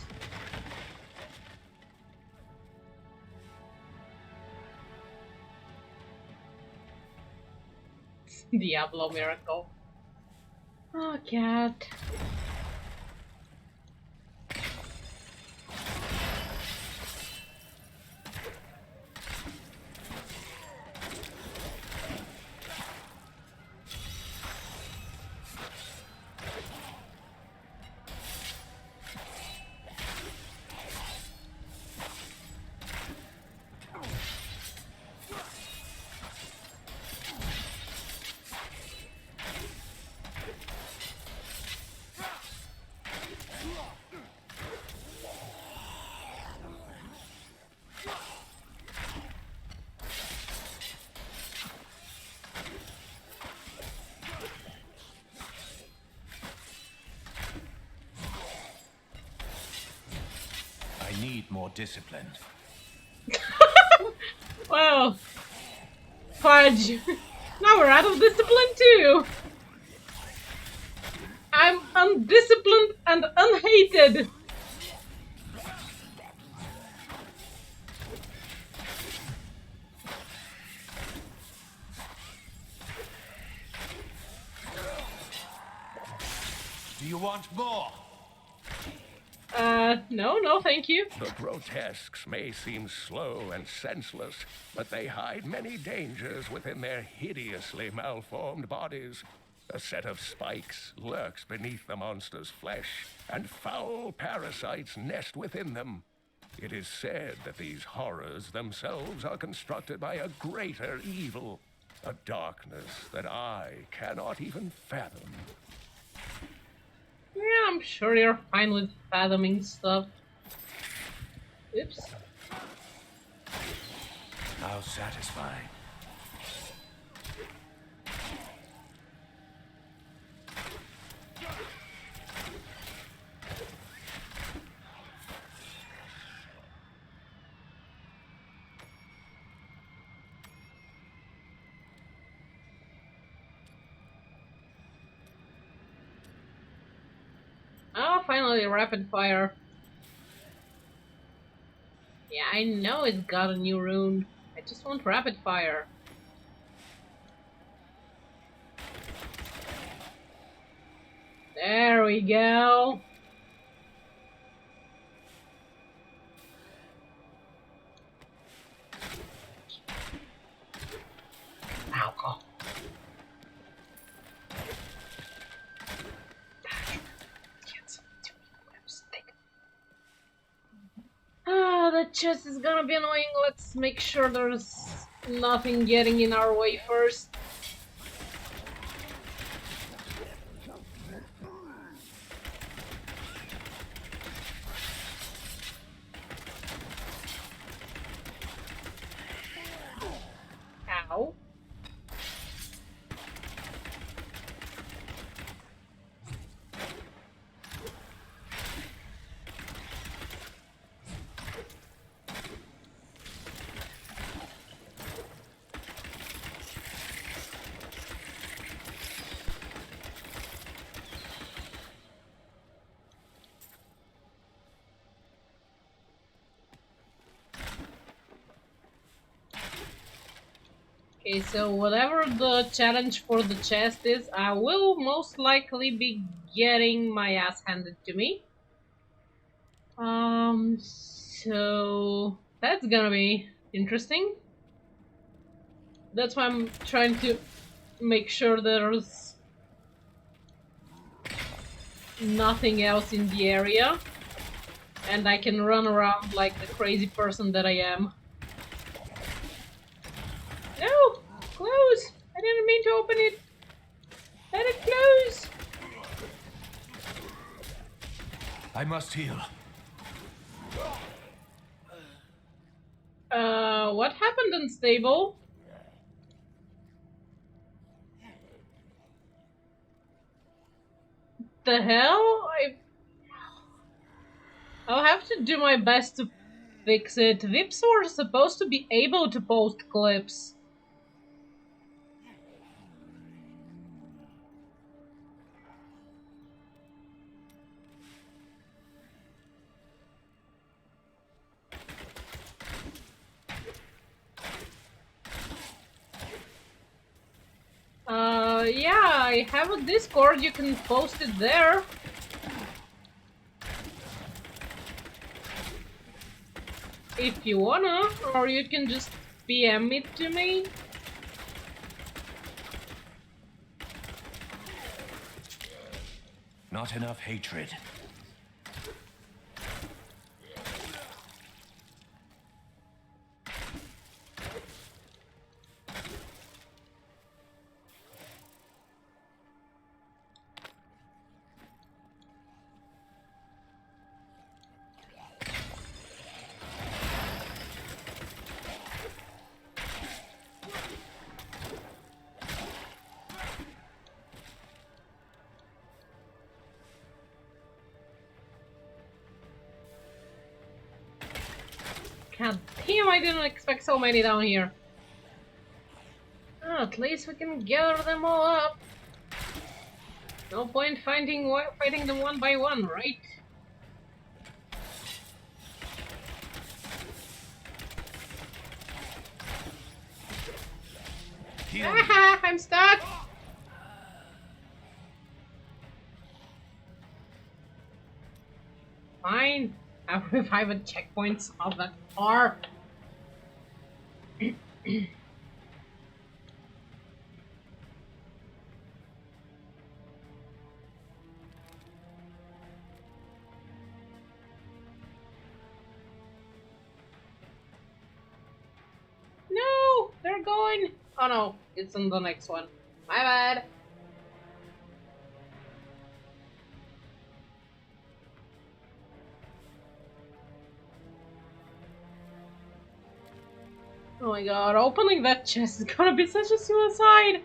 Diablo miracle. Oh, cat. I need more discipline. Well, fudge. Now we're out of discipline too. I'm undisciplined and unhated. Do you want more? No, thank you. The grotesques may seem slow and senseless, but they hide many dangers within their hideously malformed bodies. A set of spikes lurks beneath the monster's flesh, and foul parasites nest within them. It is said that these horrors themselves are constructed by a greater evil, a darkness that I cannot even fathom. Yeah, I'm sure you're fine with fathoming stuff. Oops. How satisfying. Oh, finally, rapid fire. Yeah, I know it's got a new rune. I just want rapid fire. There we go. Alcohol. Ah, that chest is gonna be annoying. Let's make sure there's nothing getting in our way first. Ow. Okay, so whatever the challenge for the chest is, I will most likely be getting my ass handed to me. So that's gonna be interesting. That's why I'm trying to make sure there's nothing else in the area and I can run around like the crazy person that I am. No! Close! I didn't mean to open it! Let it close! I must heal. What happened, Unstable? The hell? I'll have to do my best to fix it. Vips were supposed to be able to post clips. Yeah, I have a Discord, you can post it there. If you wanna, or you can just PM it to me. Not enough hatred. God damn, I didn't expect so many down here. Oh, at least we can gather them all up. No point fighting them one by one, right? Ah, I'm stuck! Fine. I'll revive a checkpoint of that far. No! They're going! Oh no, it's on the next one. My bad. Oh my god, opening that chest is gonna be such a suicide!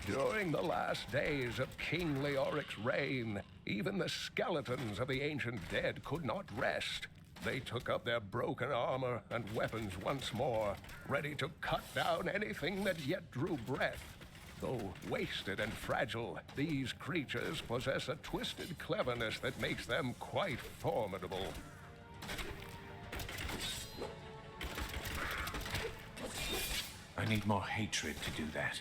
During the last days of King Leoric's reign, even the skeletons of the ancient dead could not rest. They took up their broken armor and weapons once more, ready to cut down anything that yet drew breath. Though wasted and fragile, these creatures possess a twisted cleverness that makes them quite formidable. I need more hatred to do that.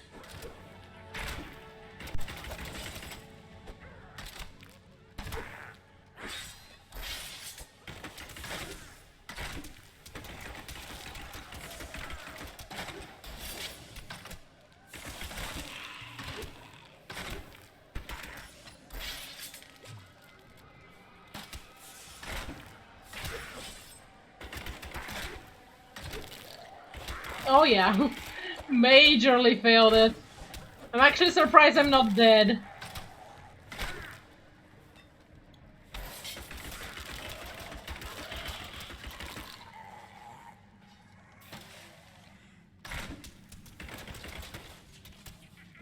Oh yeah. Majorly failed it. I'm actually surprised I'm not dead.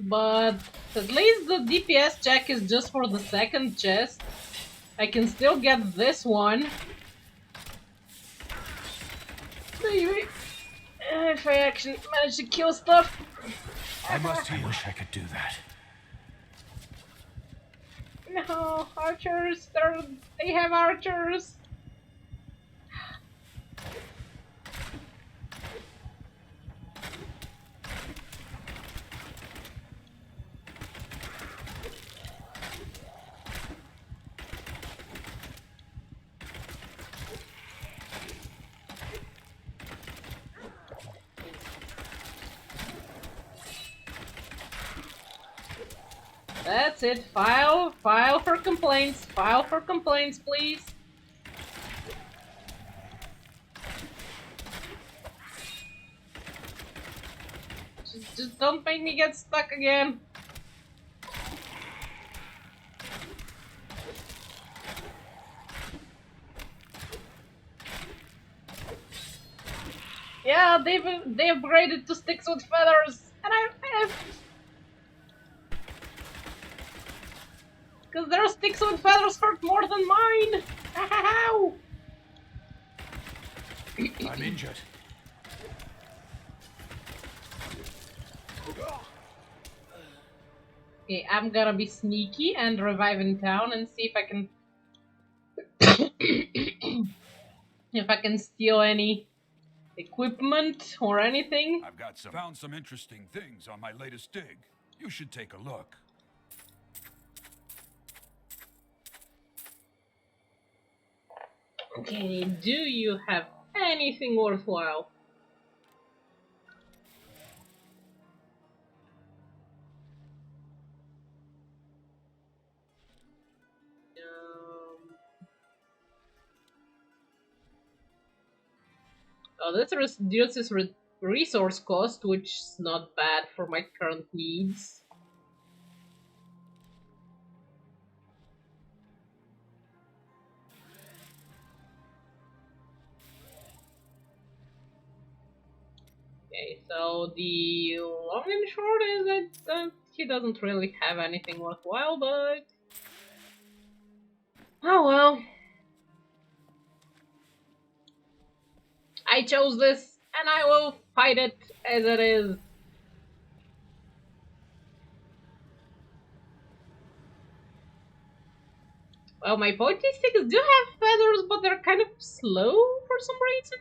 But at least the DPS check is just for the second chest. I can still get this one. Maybe. If I actually manage to kill stuff. I wish I could do that. No, archers. They have archers. That's it. File for complaints. File for complaints, please. Just don't make me get stuck again. Yeah, they upgraded to sticks with feathers, and I have. Because their sticks with feathers hurt more than mine! Ow! I'm injured. Okay, I'm gonna be sneaky and revive in town and see if I can... if I can steal any equipment or anything. I've found some interesting things on my latest dig. You should take a look. Okay, do you have anything worthwhile? Oh, this reduces resource cost, which is not bad for my current needs. Okay, so the long and short is that he doesn't really have anything worthwhile, but... oh well. I chose this, and I will fight it as it is. Well, my pointy sticks do have feathers, but they're kind of slow for some reason.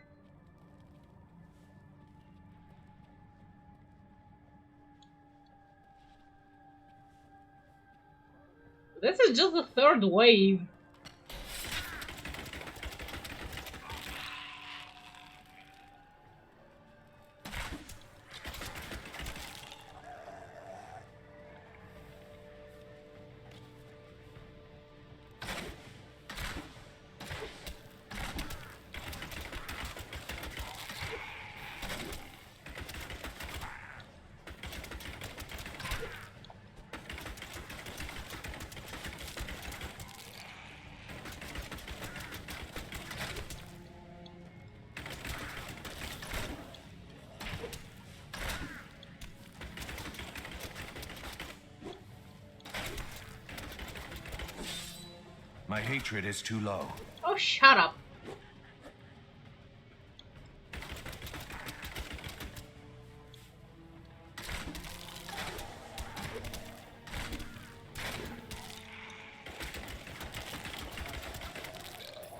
This is just the third wave. My hatred is too low. Oh, shut up.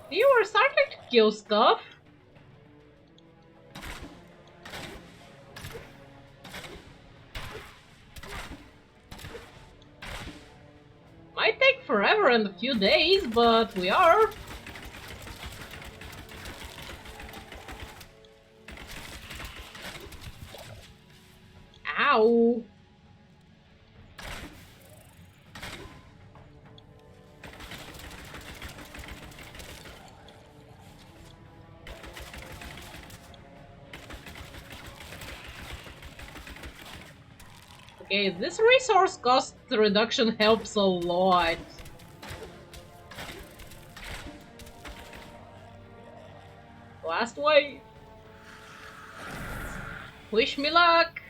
You were starting to kill stuff. Might take forever and a few days, but we are. Ow. Okay, this resource cost reduction helps a lot. Last wave. Wish me luck.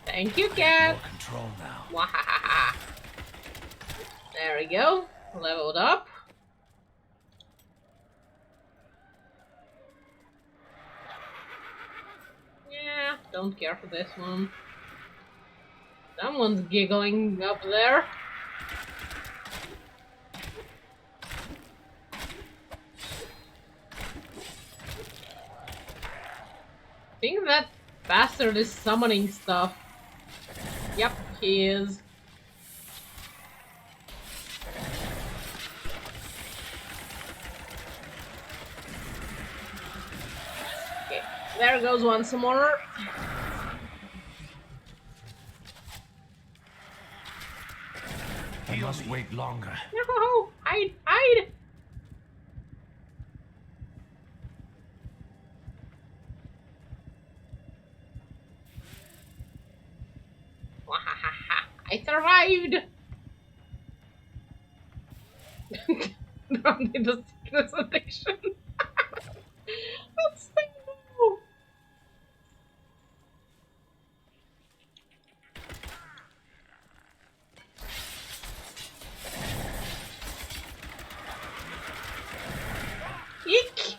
Thank you, cat. More control now. Wahahaha. There we go. Leveled up. Yeah, don't care for this one. Someone's giggling up there. I think that bastard is summoning stuff. Yep, he is. Okay, there goes one summoner. I must wait longer. No, hide, hide! Wahahaha, I survived! Drowned in the sickness addiction. That's so cool. Eek!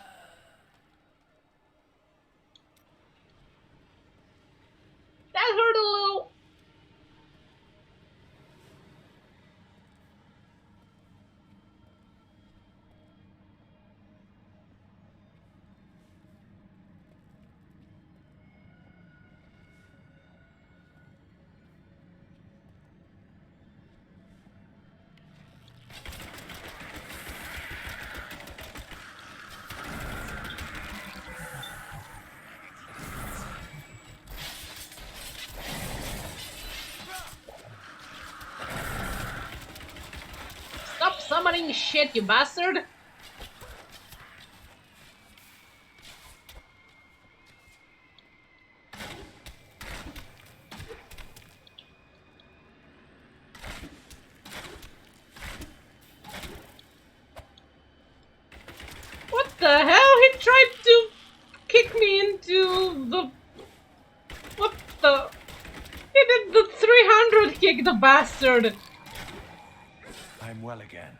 That hurt a little. Stop summoning shit, you bastard! What the hell? He tried to kick me into the... What the... He did the 300 kick, the bastard! I'm well again.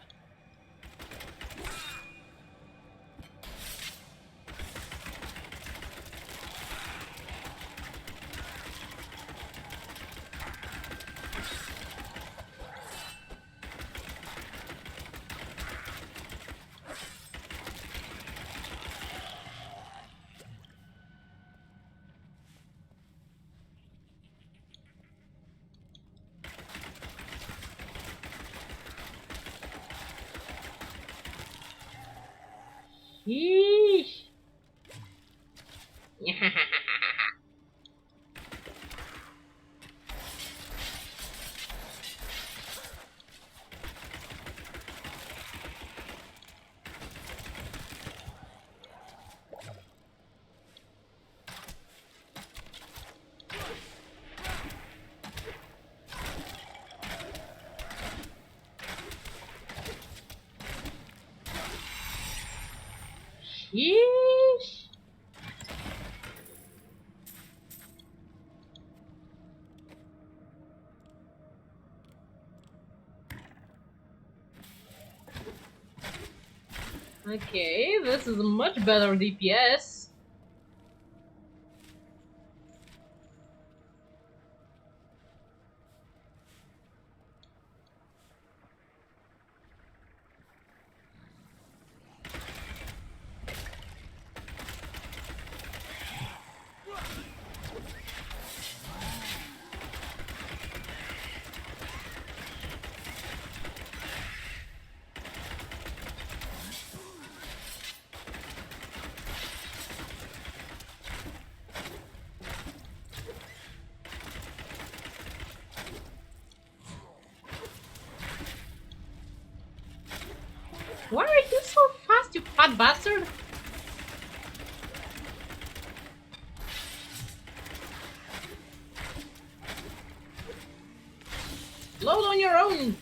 Yeesh. Yeesh. Okay, this is a much better DPS. Why are you so fast, you fat bastard? Load on your own!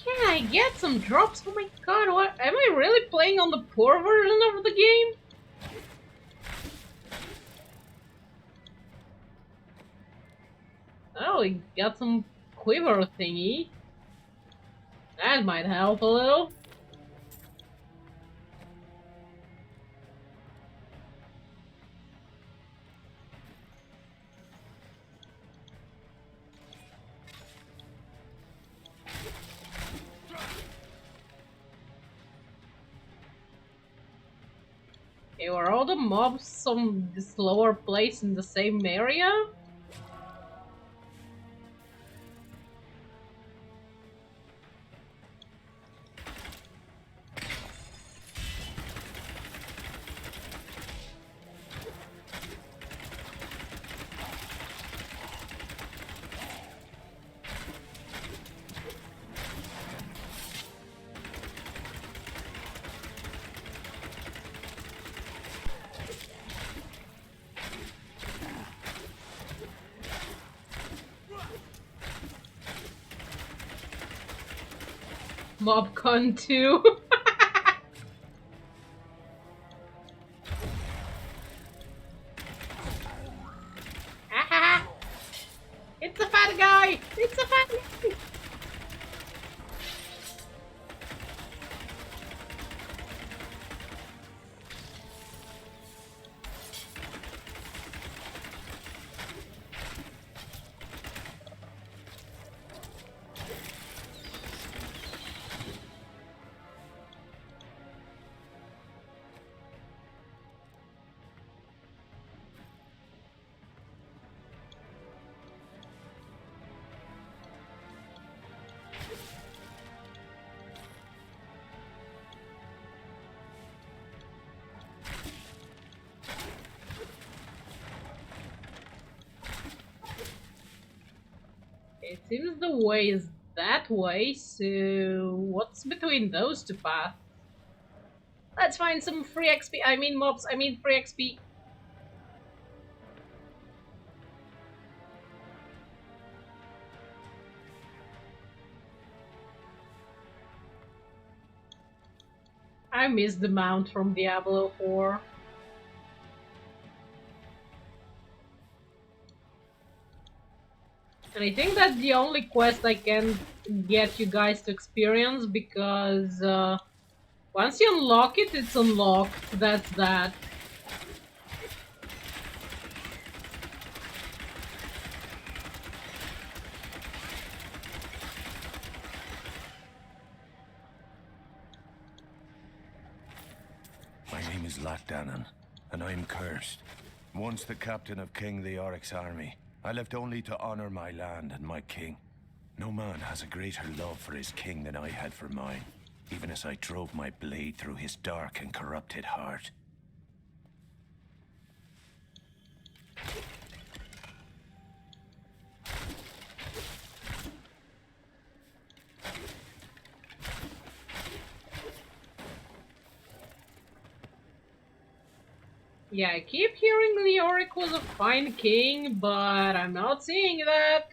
Can I get some drops? Oh my god, what? Am I really playing on the poor version of the game? Oh, we got some quiver thingy. That might help a little. Okay, were all the mobs from this lower place in the same area? MobCon 2. It's a fat guy! It's a fat guy! It seems the way is that way, so what's between those two paths? Let's find some free XP. I mean mobs, I mean free XP. I miss the mount from Diablo 4. And I think that's the only quest I can get you guys to experience, because once you unlock it, it's unlocked. That's that. My name is Latdanan, and I am cursed. Once the captain of King Leoric's army, I left only to honor my land and my king. No man has a greater love for his king than I had for mine, even as I drove my blade through his dark and corrupted heart. Yeah, I keep hearing Leoric was a fine king, but I'm not seeing that.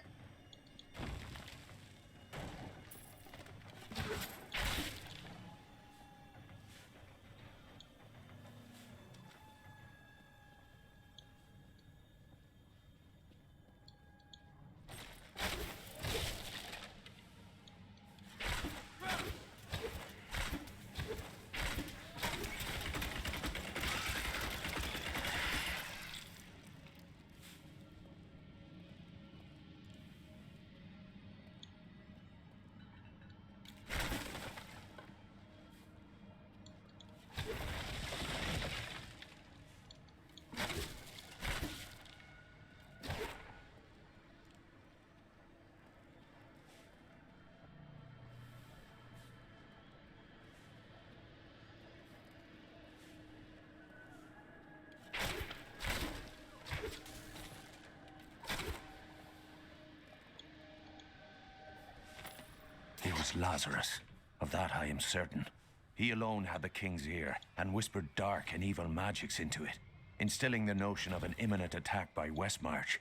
It was Lazarus. Of that I am certain. He alone had the king's ear, and whispered dark and evil magics into it, instilling the notion of an imminent attack by Westmarch.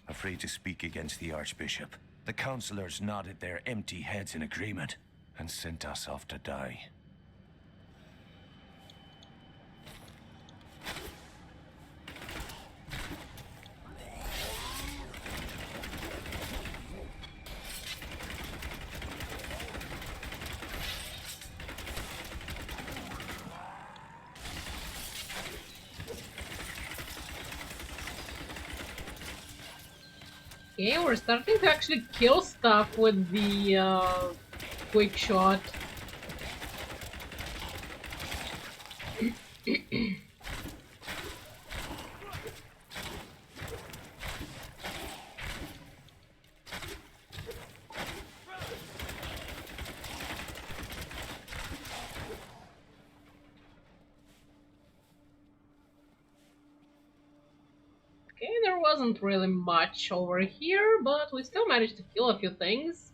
Afraid to speak against the Archbishop, the councillors nodded their empty heads in agreement, and sent us off to die. Okay, we're starting to actually kill stuff with the quick shot. Okay, there wasn't really much over here, but we still managed to kill a few things.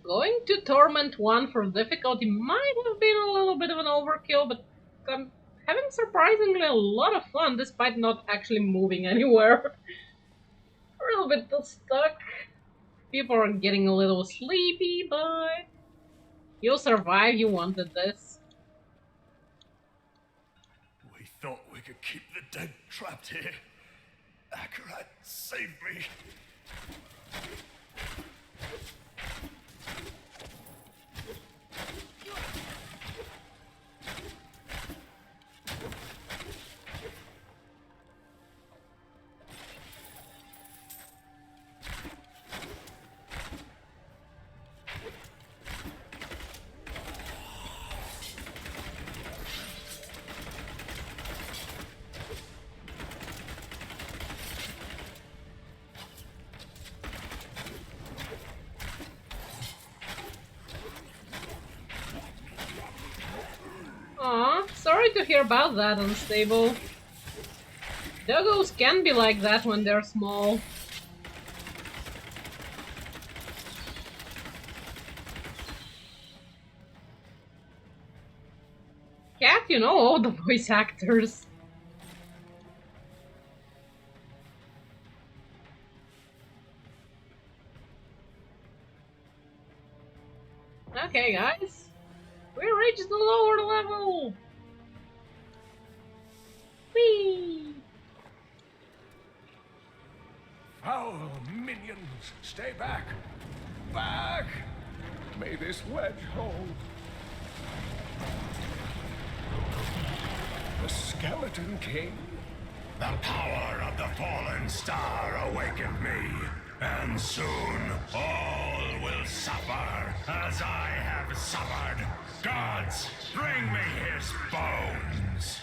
Going to Torment 1 for difficulty might have been a little bit of an overkill, but I'm having surprisingly a lot of fun despite not actually moving anywhere. A little bit stuck. People are getting a little sleepy, but you'll survive, you wanted this. We thought we could keep the dead trapped here. Akarat, save me. Aw, sorry to hear about that, Unstable. Doggos can be like that when they're small. Cat, you know all the voice actors. Okay, guys. We reached the lower level! Whee! Foul minions, stay back! Back! May this wedge hold. The Skeleton King? The power of the fallen star awakened me. And soon all will suffer as I have suffered. Gods, bring me his bones.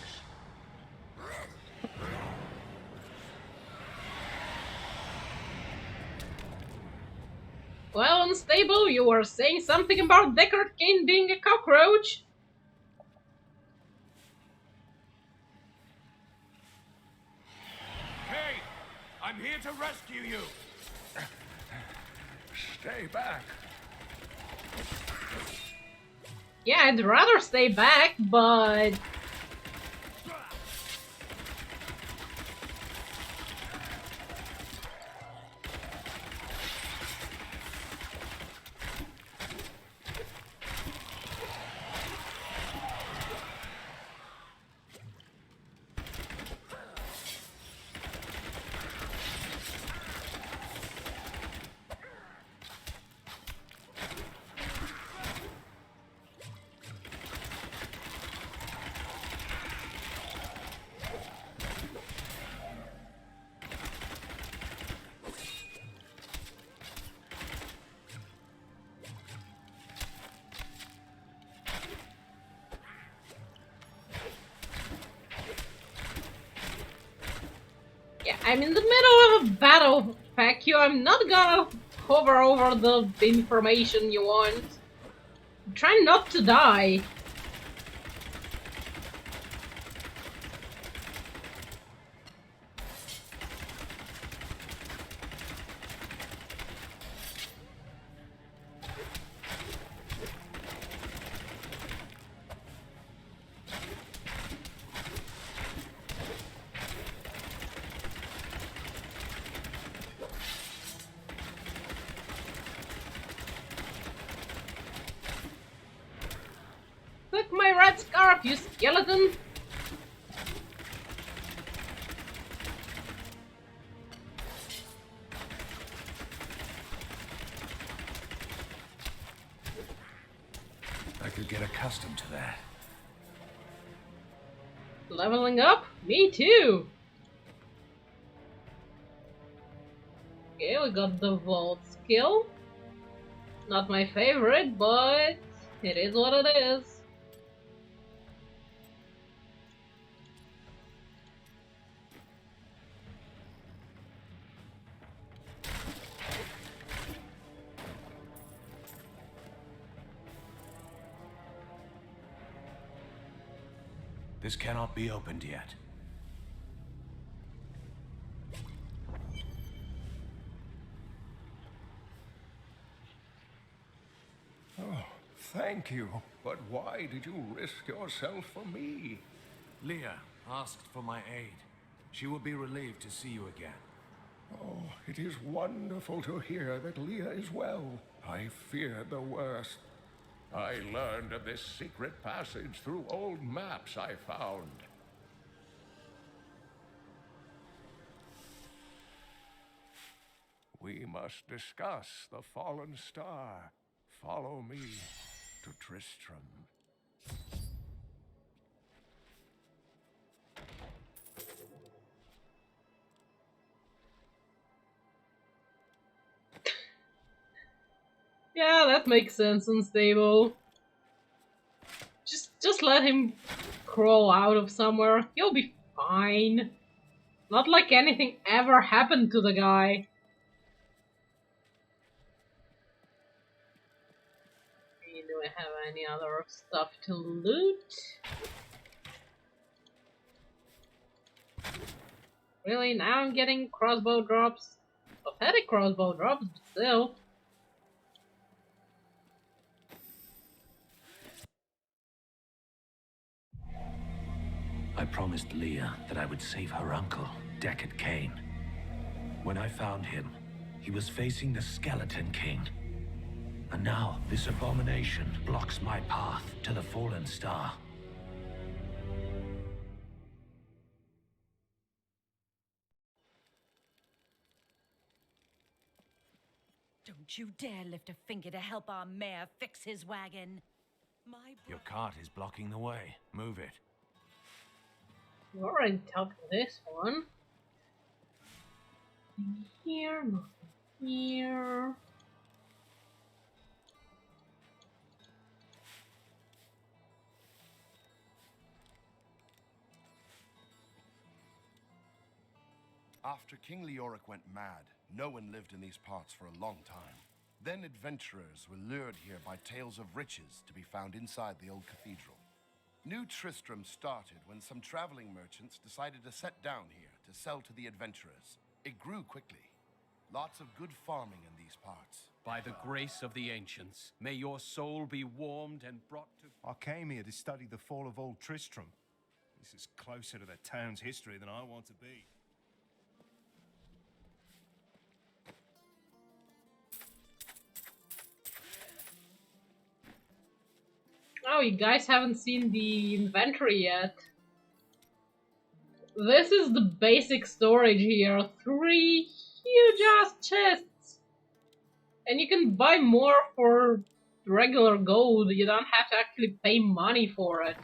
Well, Unstable, you were saying something about Deckard Cain being a cockroach? Kate, I'm here to rescue you. Stay back. Yeah, I'd rather stay back, but... Yeah, I'm in the middle of a battle, Pacquiao. I'm not gonna hover over the information you want. I'm trying not to die. Took my red scarf, you skeleton! I could get accustomed to that. Leveling up? Me too! Okay, we got the vault skill. Not my favorite, but it is what it is. This cannot be opened yet. Oh, thank you. But why did you risk yourself for me? Leah asked for my aid. She will be relieved to see you again. Oh, it is wonderful to hear that Leah is well. I feared the worst. I learned of this secret passage through old maps I found. We must discuss the fallen star. Follow me to Tristram. Yeah, that makes sense, Unstable. Just let him crawl out of somewhere. He'll be fine. Not like anything ever happened to the guy. Do I have any other stuff to loot? Really? Now I'm getting crossbow drops? Pathetic crossbow drops, but still. I promised Leah that I would save her uncle, Deckard Cain. When I found him, he was facing the Skeleton King. And now, this abomination blocks my path to the fallen star. Don't you dare lift a finger to help our mayor fix his wagon. Your cart is blocking the way. Move it. We already talked to this one. Nothing here, nothing here. After King Leoric went mad, no one lived in these parts for a long time. Then adventurers were lured here by tales of riches to be found inside the old cathedral. New Tristram started when some traveling merchants decided to set down here to sell to the adventurers. It grew quickly. Lots of good farming in these parts. By the grace of the ancients, may your soul be warmed and brought to... I came here to study the fall of old Tristram. This is closer to the town's history than I want to be. Oh, you guys haven't seen the inventory yet. This is the basic storage here. 3 huge ass chests. And you can buy more for regular gold. You don't have to actually pay money for it.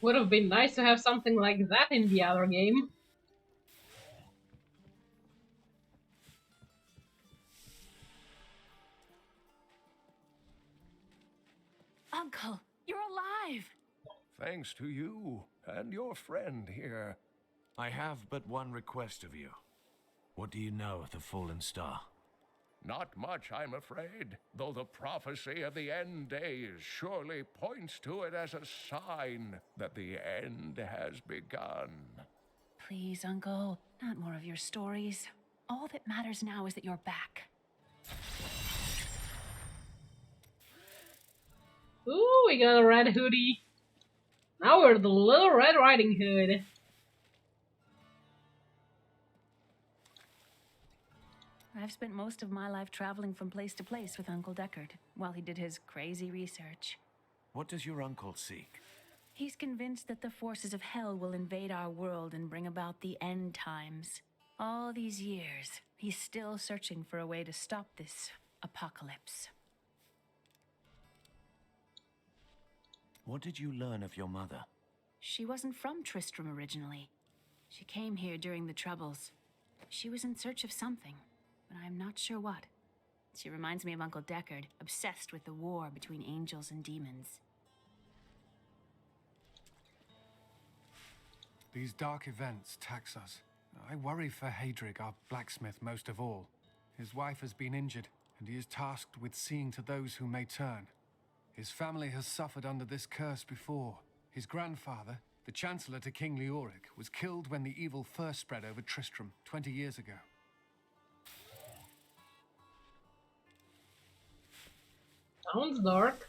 Would have been nice to have something like that in the other game. Uncle, you're alive! Thanks to you and your friend here. I have but one request of you. What do you know of the Fallen Star? Not much, I'm afraid, though the prophecy of the end days surely points to it as a sign that the end has begun. Please, Uncle, not more of your stories. All that matters now is that you're back. Ooh, we got a red hoodie. Now we're the Little Red Riding Hood. I've spent most of my life traveling from place to place with Uncle Deckard while he did his crazy research. What does your uncle seek? He's convinced that the forces of hell will invade our world and bring about the end times. All these years, he's still searching for a way to stop this apocalypse. What did you learn of your mother? She wasn't from Tristram originally. She came here during the Troubles. She was in search of something, but I'm not sure what. She reminds me of Uncle Deckard, obsessed with the war between angels and demons. These dark events tax us. I worry for Hadrig, our blacksmith, most of all. His wife has been injured, and he is tasked with seeing to those who may turn. His family has suffered under this curse before. His grandfather, the Chancellor to King Leoric, was killed when the evil first spread over Tristram 20 years ago. Sounds dark.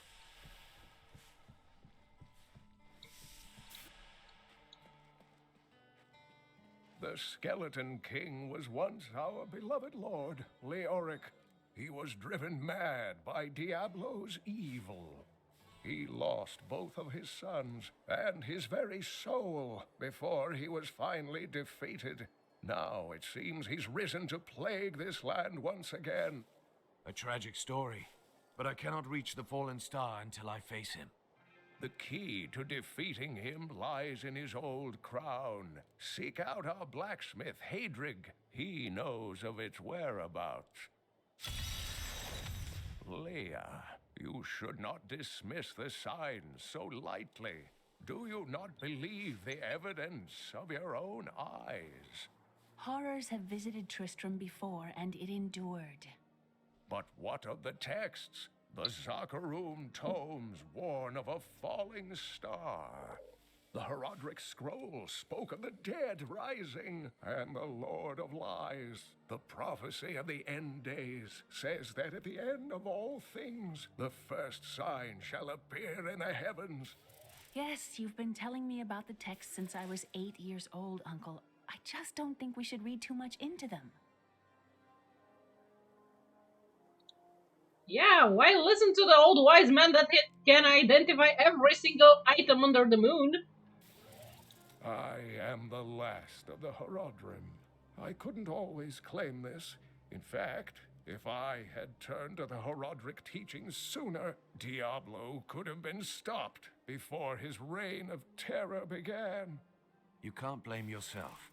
The Skeleton King was once our beloved lord, Leoric. He was driven mad by Diablo's evil. He lost both of his sons and his very soul before he was finally defeated. Now it seems he's risen to plague this land once again. A tragic story, but I cannot reach the Fallen Star until I face him. The key to defeating him lies in his old crown. Seek out our blacksmith, Hadrig. He knows of its whereabouts. Leia, you should not dismiss the signs so lightly. Do you not believe the evidence of your own eyes? Horrors have visited Tristram before, and it endured. But what of the texts? The Zakharum tomes warn of a falling star. The Herodric scroll spoke of the dead rising, and the Lord of Lies. The prophecy of the end days says that at the end of all things, the first sign shall appear in the heavens. Yes, you've been telling me about the texts since I was 8 years old, Uncle. I just don't think we should read too much into them. Yeah, why listen to the old wise man that can identify every single item under the moon? I am the last of the Herodrim. I couldn't always claim this. In fact, if I had turned to the Herodric teachings sooner, Diablo could have been stopped before his reign of terror began. You can't blame yourself.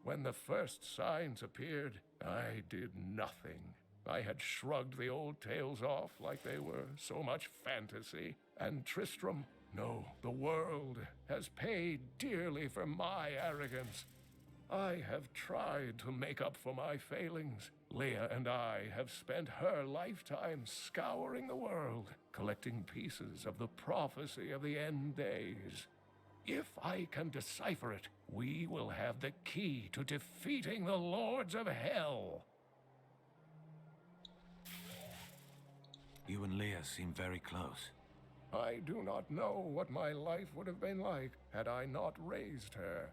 When the first signs appeared, I did nothing. I had shrugged the old tales off like they were so much fantasy. And Tristram, no, the world has paid dearly for my arrogance. I have tried to make up for my failings. Leah and I have spent her lifetime scouring the world, collecting pieces of the prophecy of the end days. If I can decipher it, we will have the key to defeating the Lords of Hell. You and Leah seem very close. I do not know what my life would have been like had I not raised her.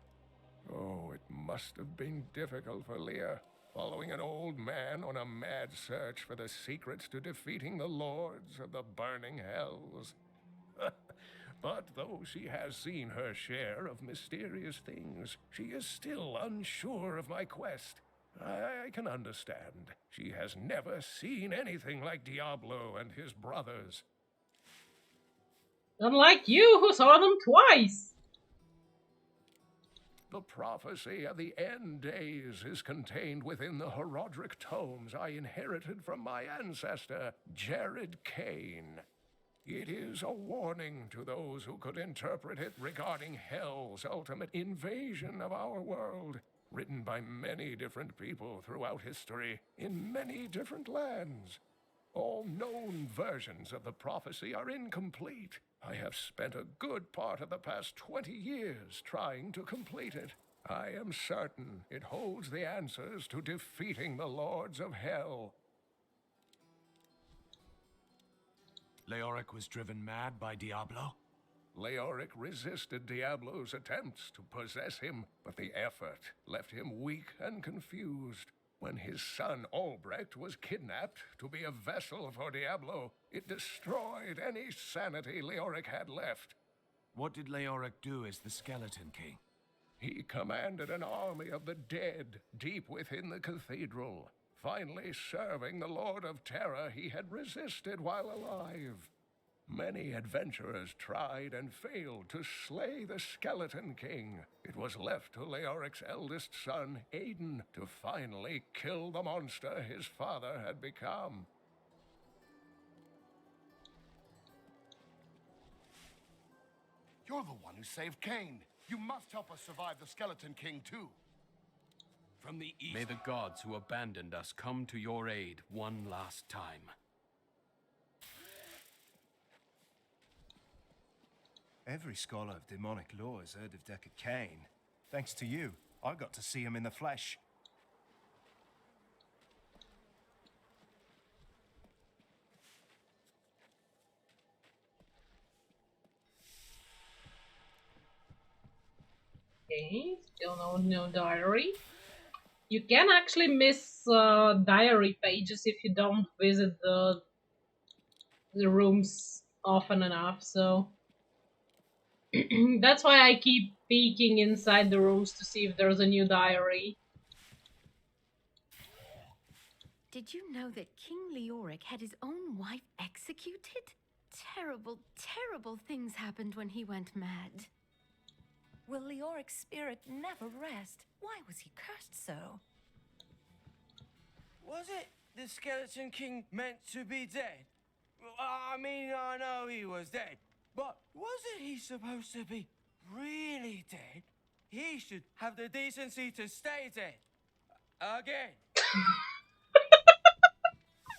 Oh, it must have been difficult for Leah, following an old man on a mad search for the secrets to defeating the Lords of the Burning Hells. But though she has seen her share of mysterious things, she is still unsure of my quest. I can understand. She has never seen anything like Diablo and his brothers. Unlike you, who saw them twice. The prophecy of the end days is contained within the Herodric tomes I inherited from my ancestor, Jared Kane. It is a warning to those who could interpret it regarding Hell's ultimate invasion of our world, written by many different people throughout history, in many different lands. All known versions of the prophecy are incomplete. I have spent a good part of the past 20 years trying to complete it. I am certain it holds the answers to defeating the Lords of Hell. Leoric was driven mad by Diablo? Leoric resisted Diablo's attempts to possess him, but the effort left him weak and confused. When his son Albrecht was kidnapped to be a vessel for Diablo, it destroyed any sanity Leoric had left. What did Leoric do as the Skeleton King? He commanded an army of the dead deep within the cathedral, finally serving the Lord of Terror he had resisted while alive. Many adventurers tried and failed to slay the Skeleton King. It was left to Leoric's eldest son, Aiden, to finally kill the monster his father had become. You're the one who saved Cain. You must help us survive the Skeleton King, too. From the east. May the gods who abandoned us come to your aid one last time. Every scholar of demonic lore has heard of Deckard Cain. Thanks to you, I got to see him in the flesh. Okay, still no diary. You can actually miss diary pages if you don't visit the rooms often enough, so that's why I keep peeking inside the rooms to see if there's a new diary. Did you know that King Leoric had his own wife executed? Terrible, terrible things happened when he went mad. Will Leoric's spirit never rest? Why was he cursed so? Was it the Skeleton King meant to be dead? I mean, I know he was dead, but wasn't he supposed to be really dead? He should have the decency to stay dead. Again.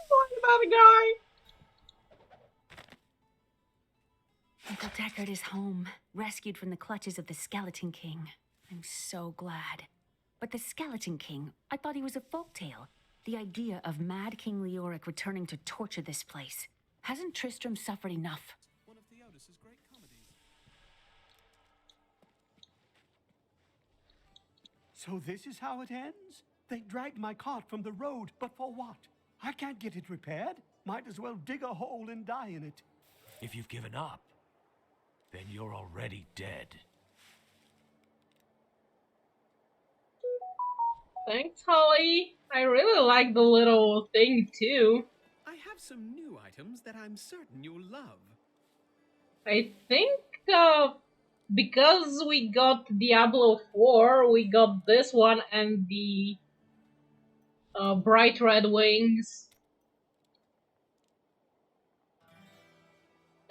What about a guy? Uncle Deckard is home, rescued from the clutches of the Skeleton King. I'm so glad. But the Skeleton King, I thought he was a folktale. The idea of Mad King Leoric returning to torture this place. Hasn't Tristram suffered enough? One of Theodos's great comedies. So this is how it ends? They dragged my cart from the road, but for what? I can't get it repaired. Might as well dig a hole and die in it. If you've given up, then you're already dead. Thanks, Holly. I really like the little thing too. I have some new items that I'm certain you'll love. I think because we got Diablo 4, we got this one and the bright red wings.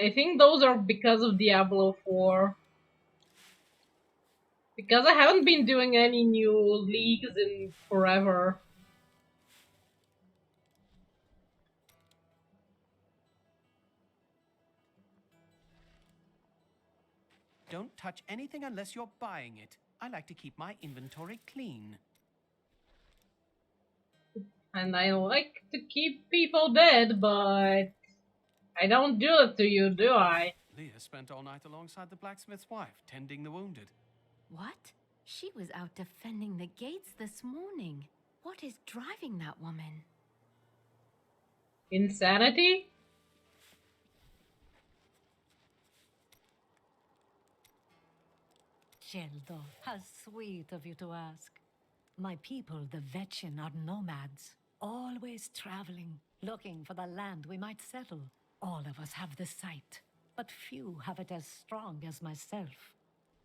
I think those are because of Diablo 4. Because I haven't been doing any new leagues in forever. Don't touch anything unless you're buying it. I like to keep my inventory clean. And I like to keep people dead, but I don't do it to you, do I? Leah spent all night alongside the blacksmith's wife, tending the wounded. What? She was out defending the gates this morning. What is driving that woman? Insanity? Geldo, how sweet of you to ask. My people, the Vetchin, are nomads, always traveling, looking for the land we might settle. All of us have the sight, but few have it as strong as myself.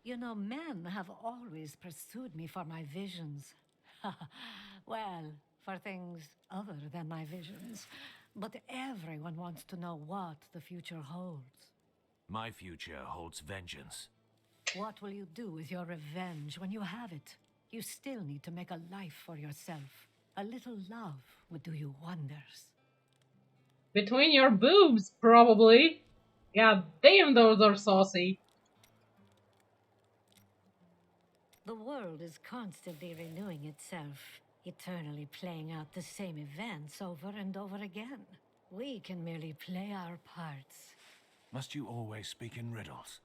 You know, men have always pursued me for my visions. Well, for things other than my visions. But everyone wants to know what the future holds. My future holds vengeance. What will you do with your revenge when you have it? You still need to make a life for yourself. A little love would do you wonders. Between your boobs, probably. God damn, those are saucy. The world is constantly renewing itself, eternally playing out the same events over and over again. We can merely play our parts. Must you always speak in riddles?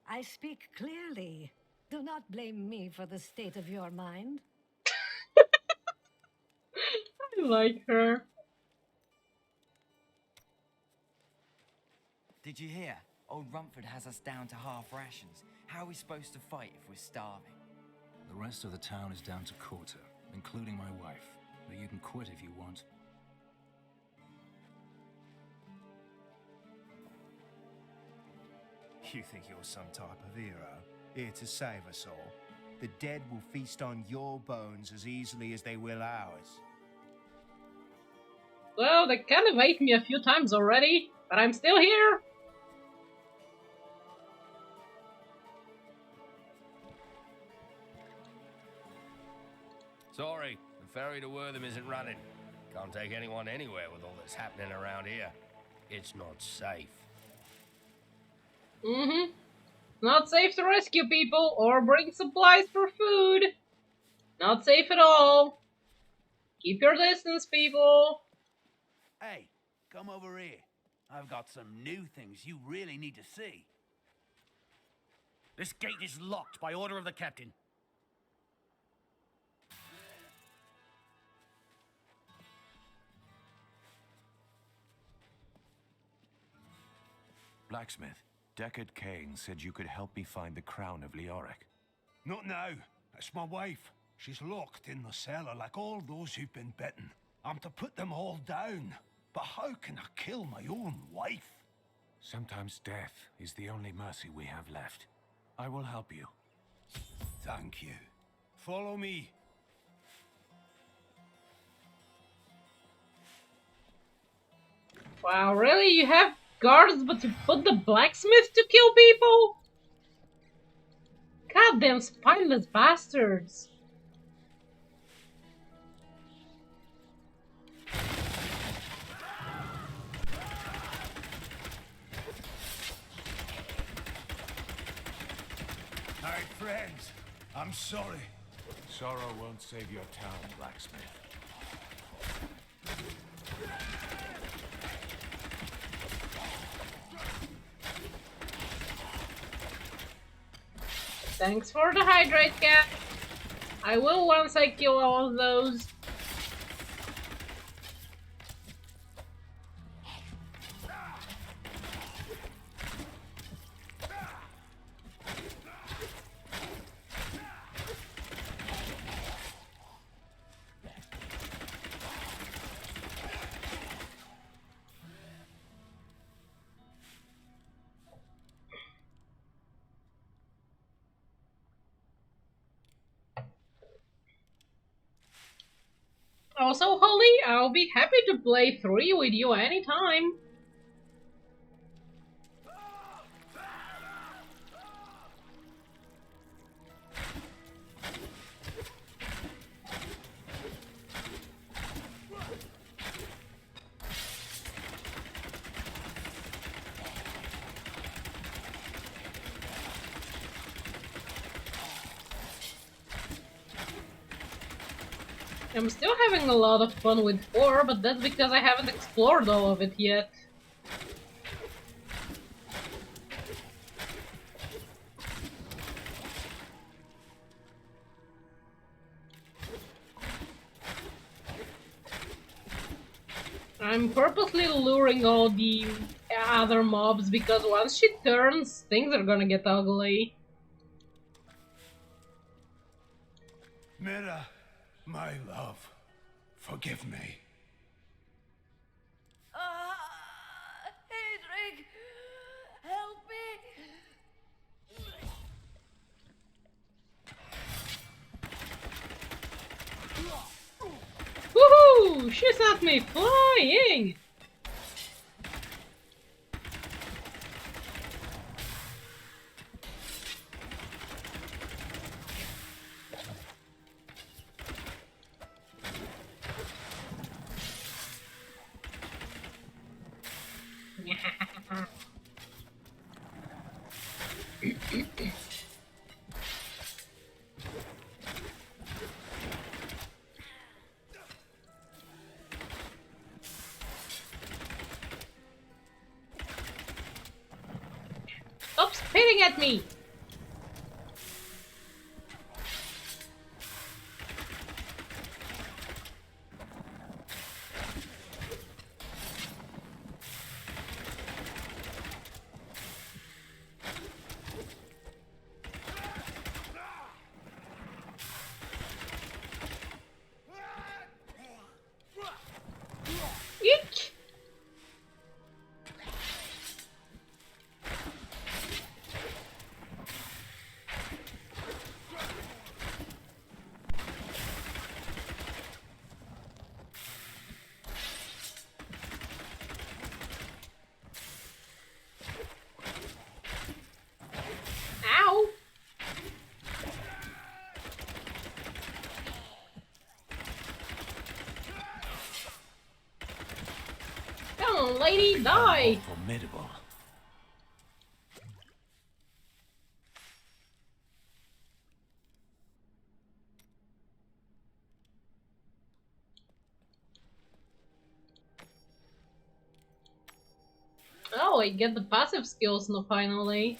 I speak clearly. Do not blame me for the state of your mind. I like her. Did you hear? Old Rumford has us down to half rations. How are we supposed to fight if we're starving? The rest of the town is down to quarter, including my wife. But you can quit if you want. You think you're some type of hero, here to save us all? The dead will feast on your bones as easily as they will ours. Well, they kind of ate me a few times already, but I'm still here. Sorry, the ferry to Wortham isn't running. Can't take anyone anywhere with all that's happening around here. It's not safe. Mm-hmm. Not safe to rescue people or bring supplies for food. Not safe at all. Keep your distance, people. Hey, come over here. I've got some new things you really need to see. This gate is locked by order of the captain. Blacksmith, Deckard Cain said you could help me find the crown of Leoric. Not now. That's my wife. She's locked in the cellar like all those who've been bitten. I'm to put them all down. But how can I kill my own wife? Sometimes death is the only mercy we have left. I will help you. Thank you. Follow me. Wow, really? You have guards, but you put the blacksmith to kill people? Goddamn spineless bastards. Hey, friends. I'm sorry. Sorrow won't save your town, blacksmith. Thanks for the hydrate, cat. I will once I kill all of those. Also, Holly, I'll be happy to play 3 with you anytime. I'm still having a lot of fun with 4, but that's because I haven't explored all of it yet. I'm purposely luring all the other mobs because once she turns, things are gonna get ugly. Mira, my love, forgive me. Hedrig, help me! Woohoo! She sent me flying! Stop spitting at me! Eek! Ow! Come on, lady, die! Formidable. Oh, I get the passive skills now finally.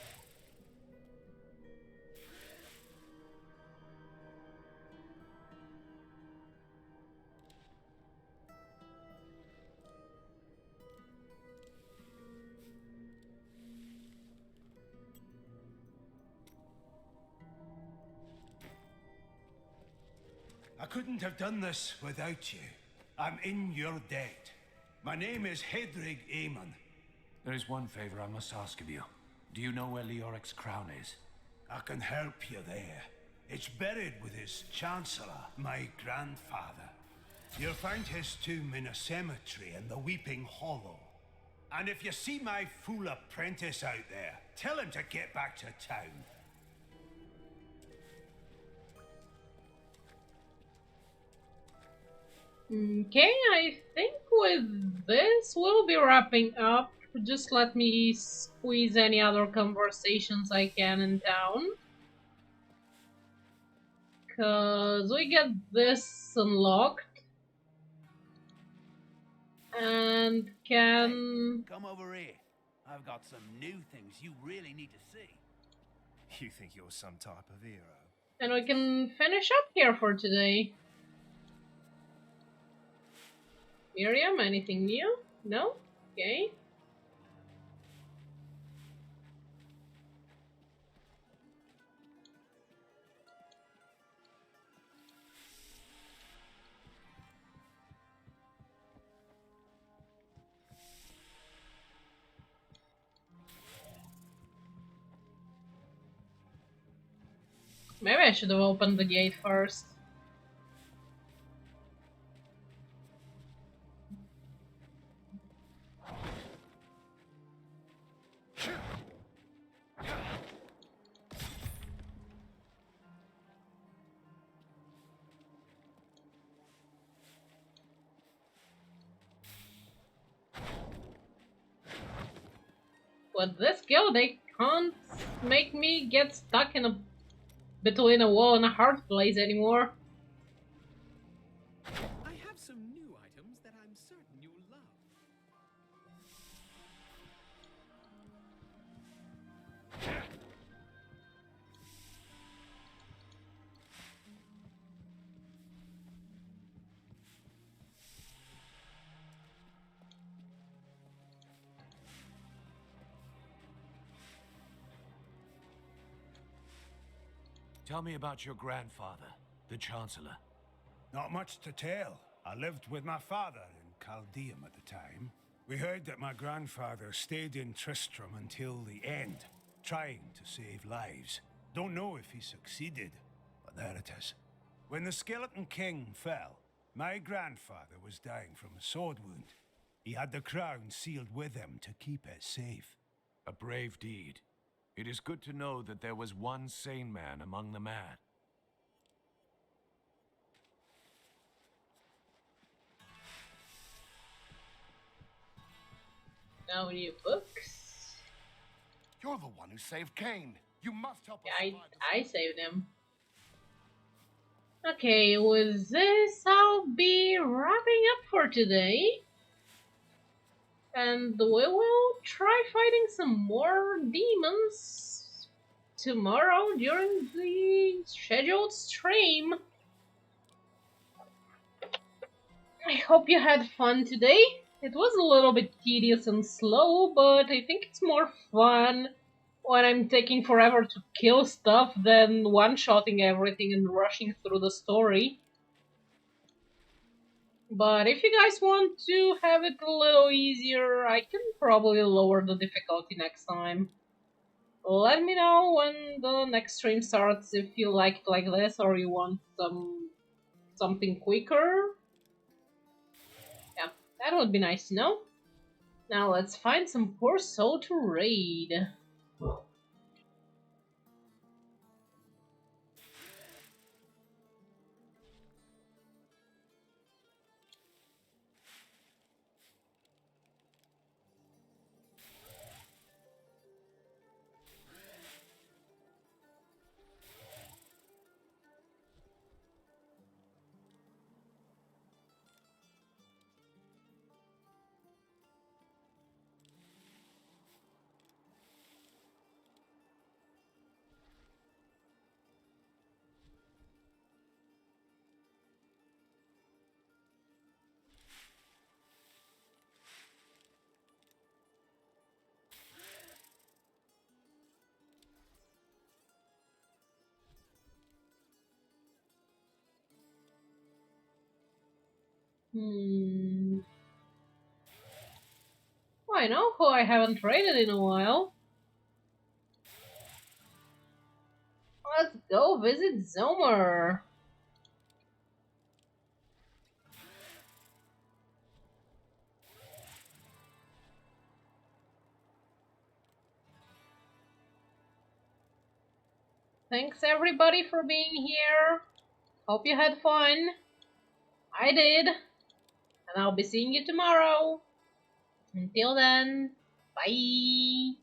I couldn't have done this without you. I'm in your debt. My name is Hedrig Aemon. There is one favor I must ask of you. Do you know where Leoric's crown is? I can help you there. It's buried with his chancellor, my grandfather. You'll find his tomb in a cemetery in the Weeping Hollow. And if you see my fool apprentice out there, tell him to get back to town. Okay, I think with this we'll be wrapping up. Just let me squeeze any other conversations I can in town. Cause we get this unlocked. And can... Come over here. I've got some new things you really need to see. You think you're some type of hero? And we can finish up here for today. Miriam, anything new? No? Okay. Maybe I should have opened the gate first. With this skill, they can't make me get stuck in between a wall and a hard place anymore. I have some new items that I'm certain you'll love. Tell me about your grandfather, the Chancellor. Not much to tell. I lived with my father in Chaldeum at the time. We heard that my grandfather stayed in Tristram until the end, trying to save lives. Don't know if he succeeded, but there it is. When the Skeleton King fell, my grandfather was dying from a sword wound. He had the crown sealed with him to keep it safe. A brave deed. It is good to know that there was one sane man among the mad. Now new books. You're the one who saved Cain. You must help us. Yeah, I saved him. Okay, with this I'll be wrapping up for today. And we will try fighting some more demons tomorrow during the scheduled stream. I hope you had fun today. It was a little bit tedious and slow, but I think it's more fun when I'm taking forever to kill stuff than one-shotting everything and rushing through the story. But if you guys want to have it a little easier, I can probably lower the difficulty next time. Let me know when the next stream starts if you like it like this or you want something quicker. Yeah, that would be nice to know. Now let's find some poor soul to raid. Oh, I know who I haven't raided in a while. Let's go visit Zomer. Thanks everybody for being here. Hope you had fun. I did. And I'll be seeing you tomorrow. Until then, bye.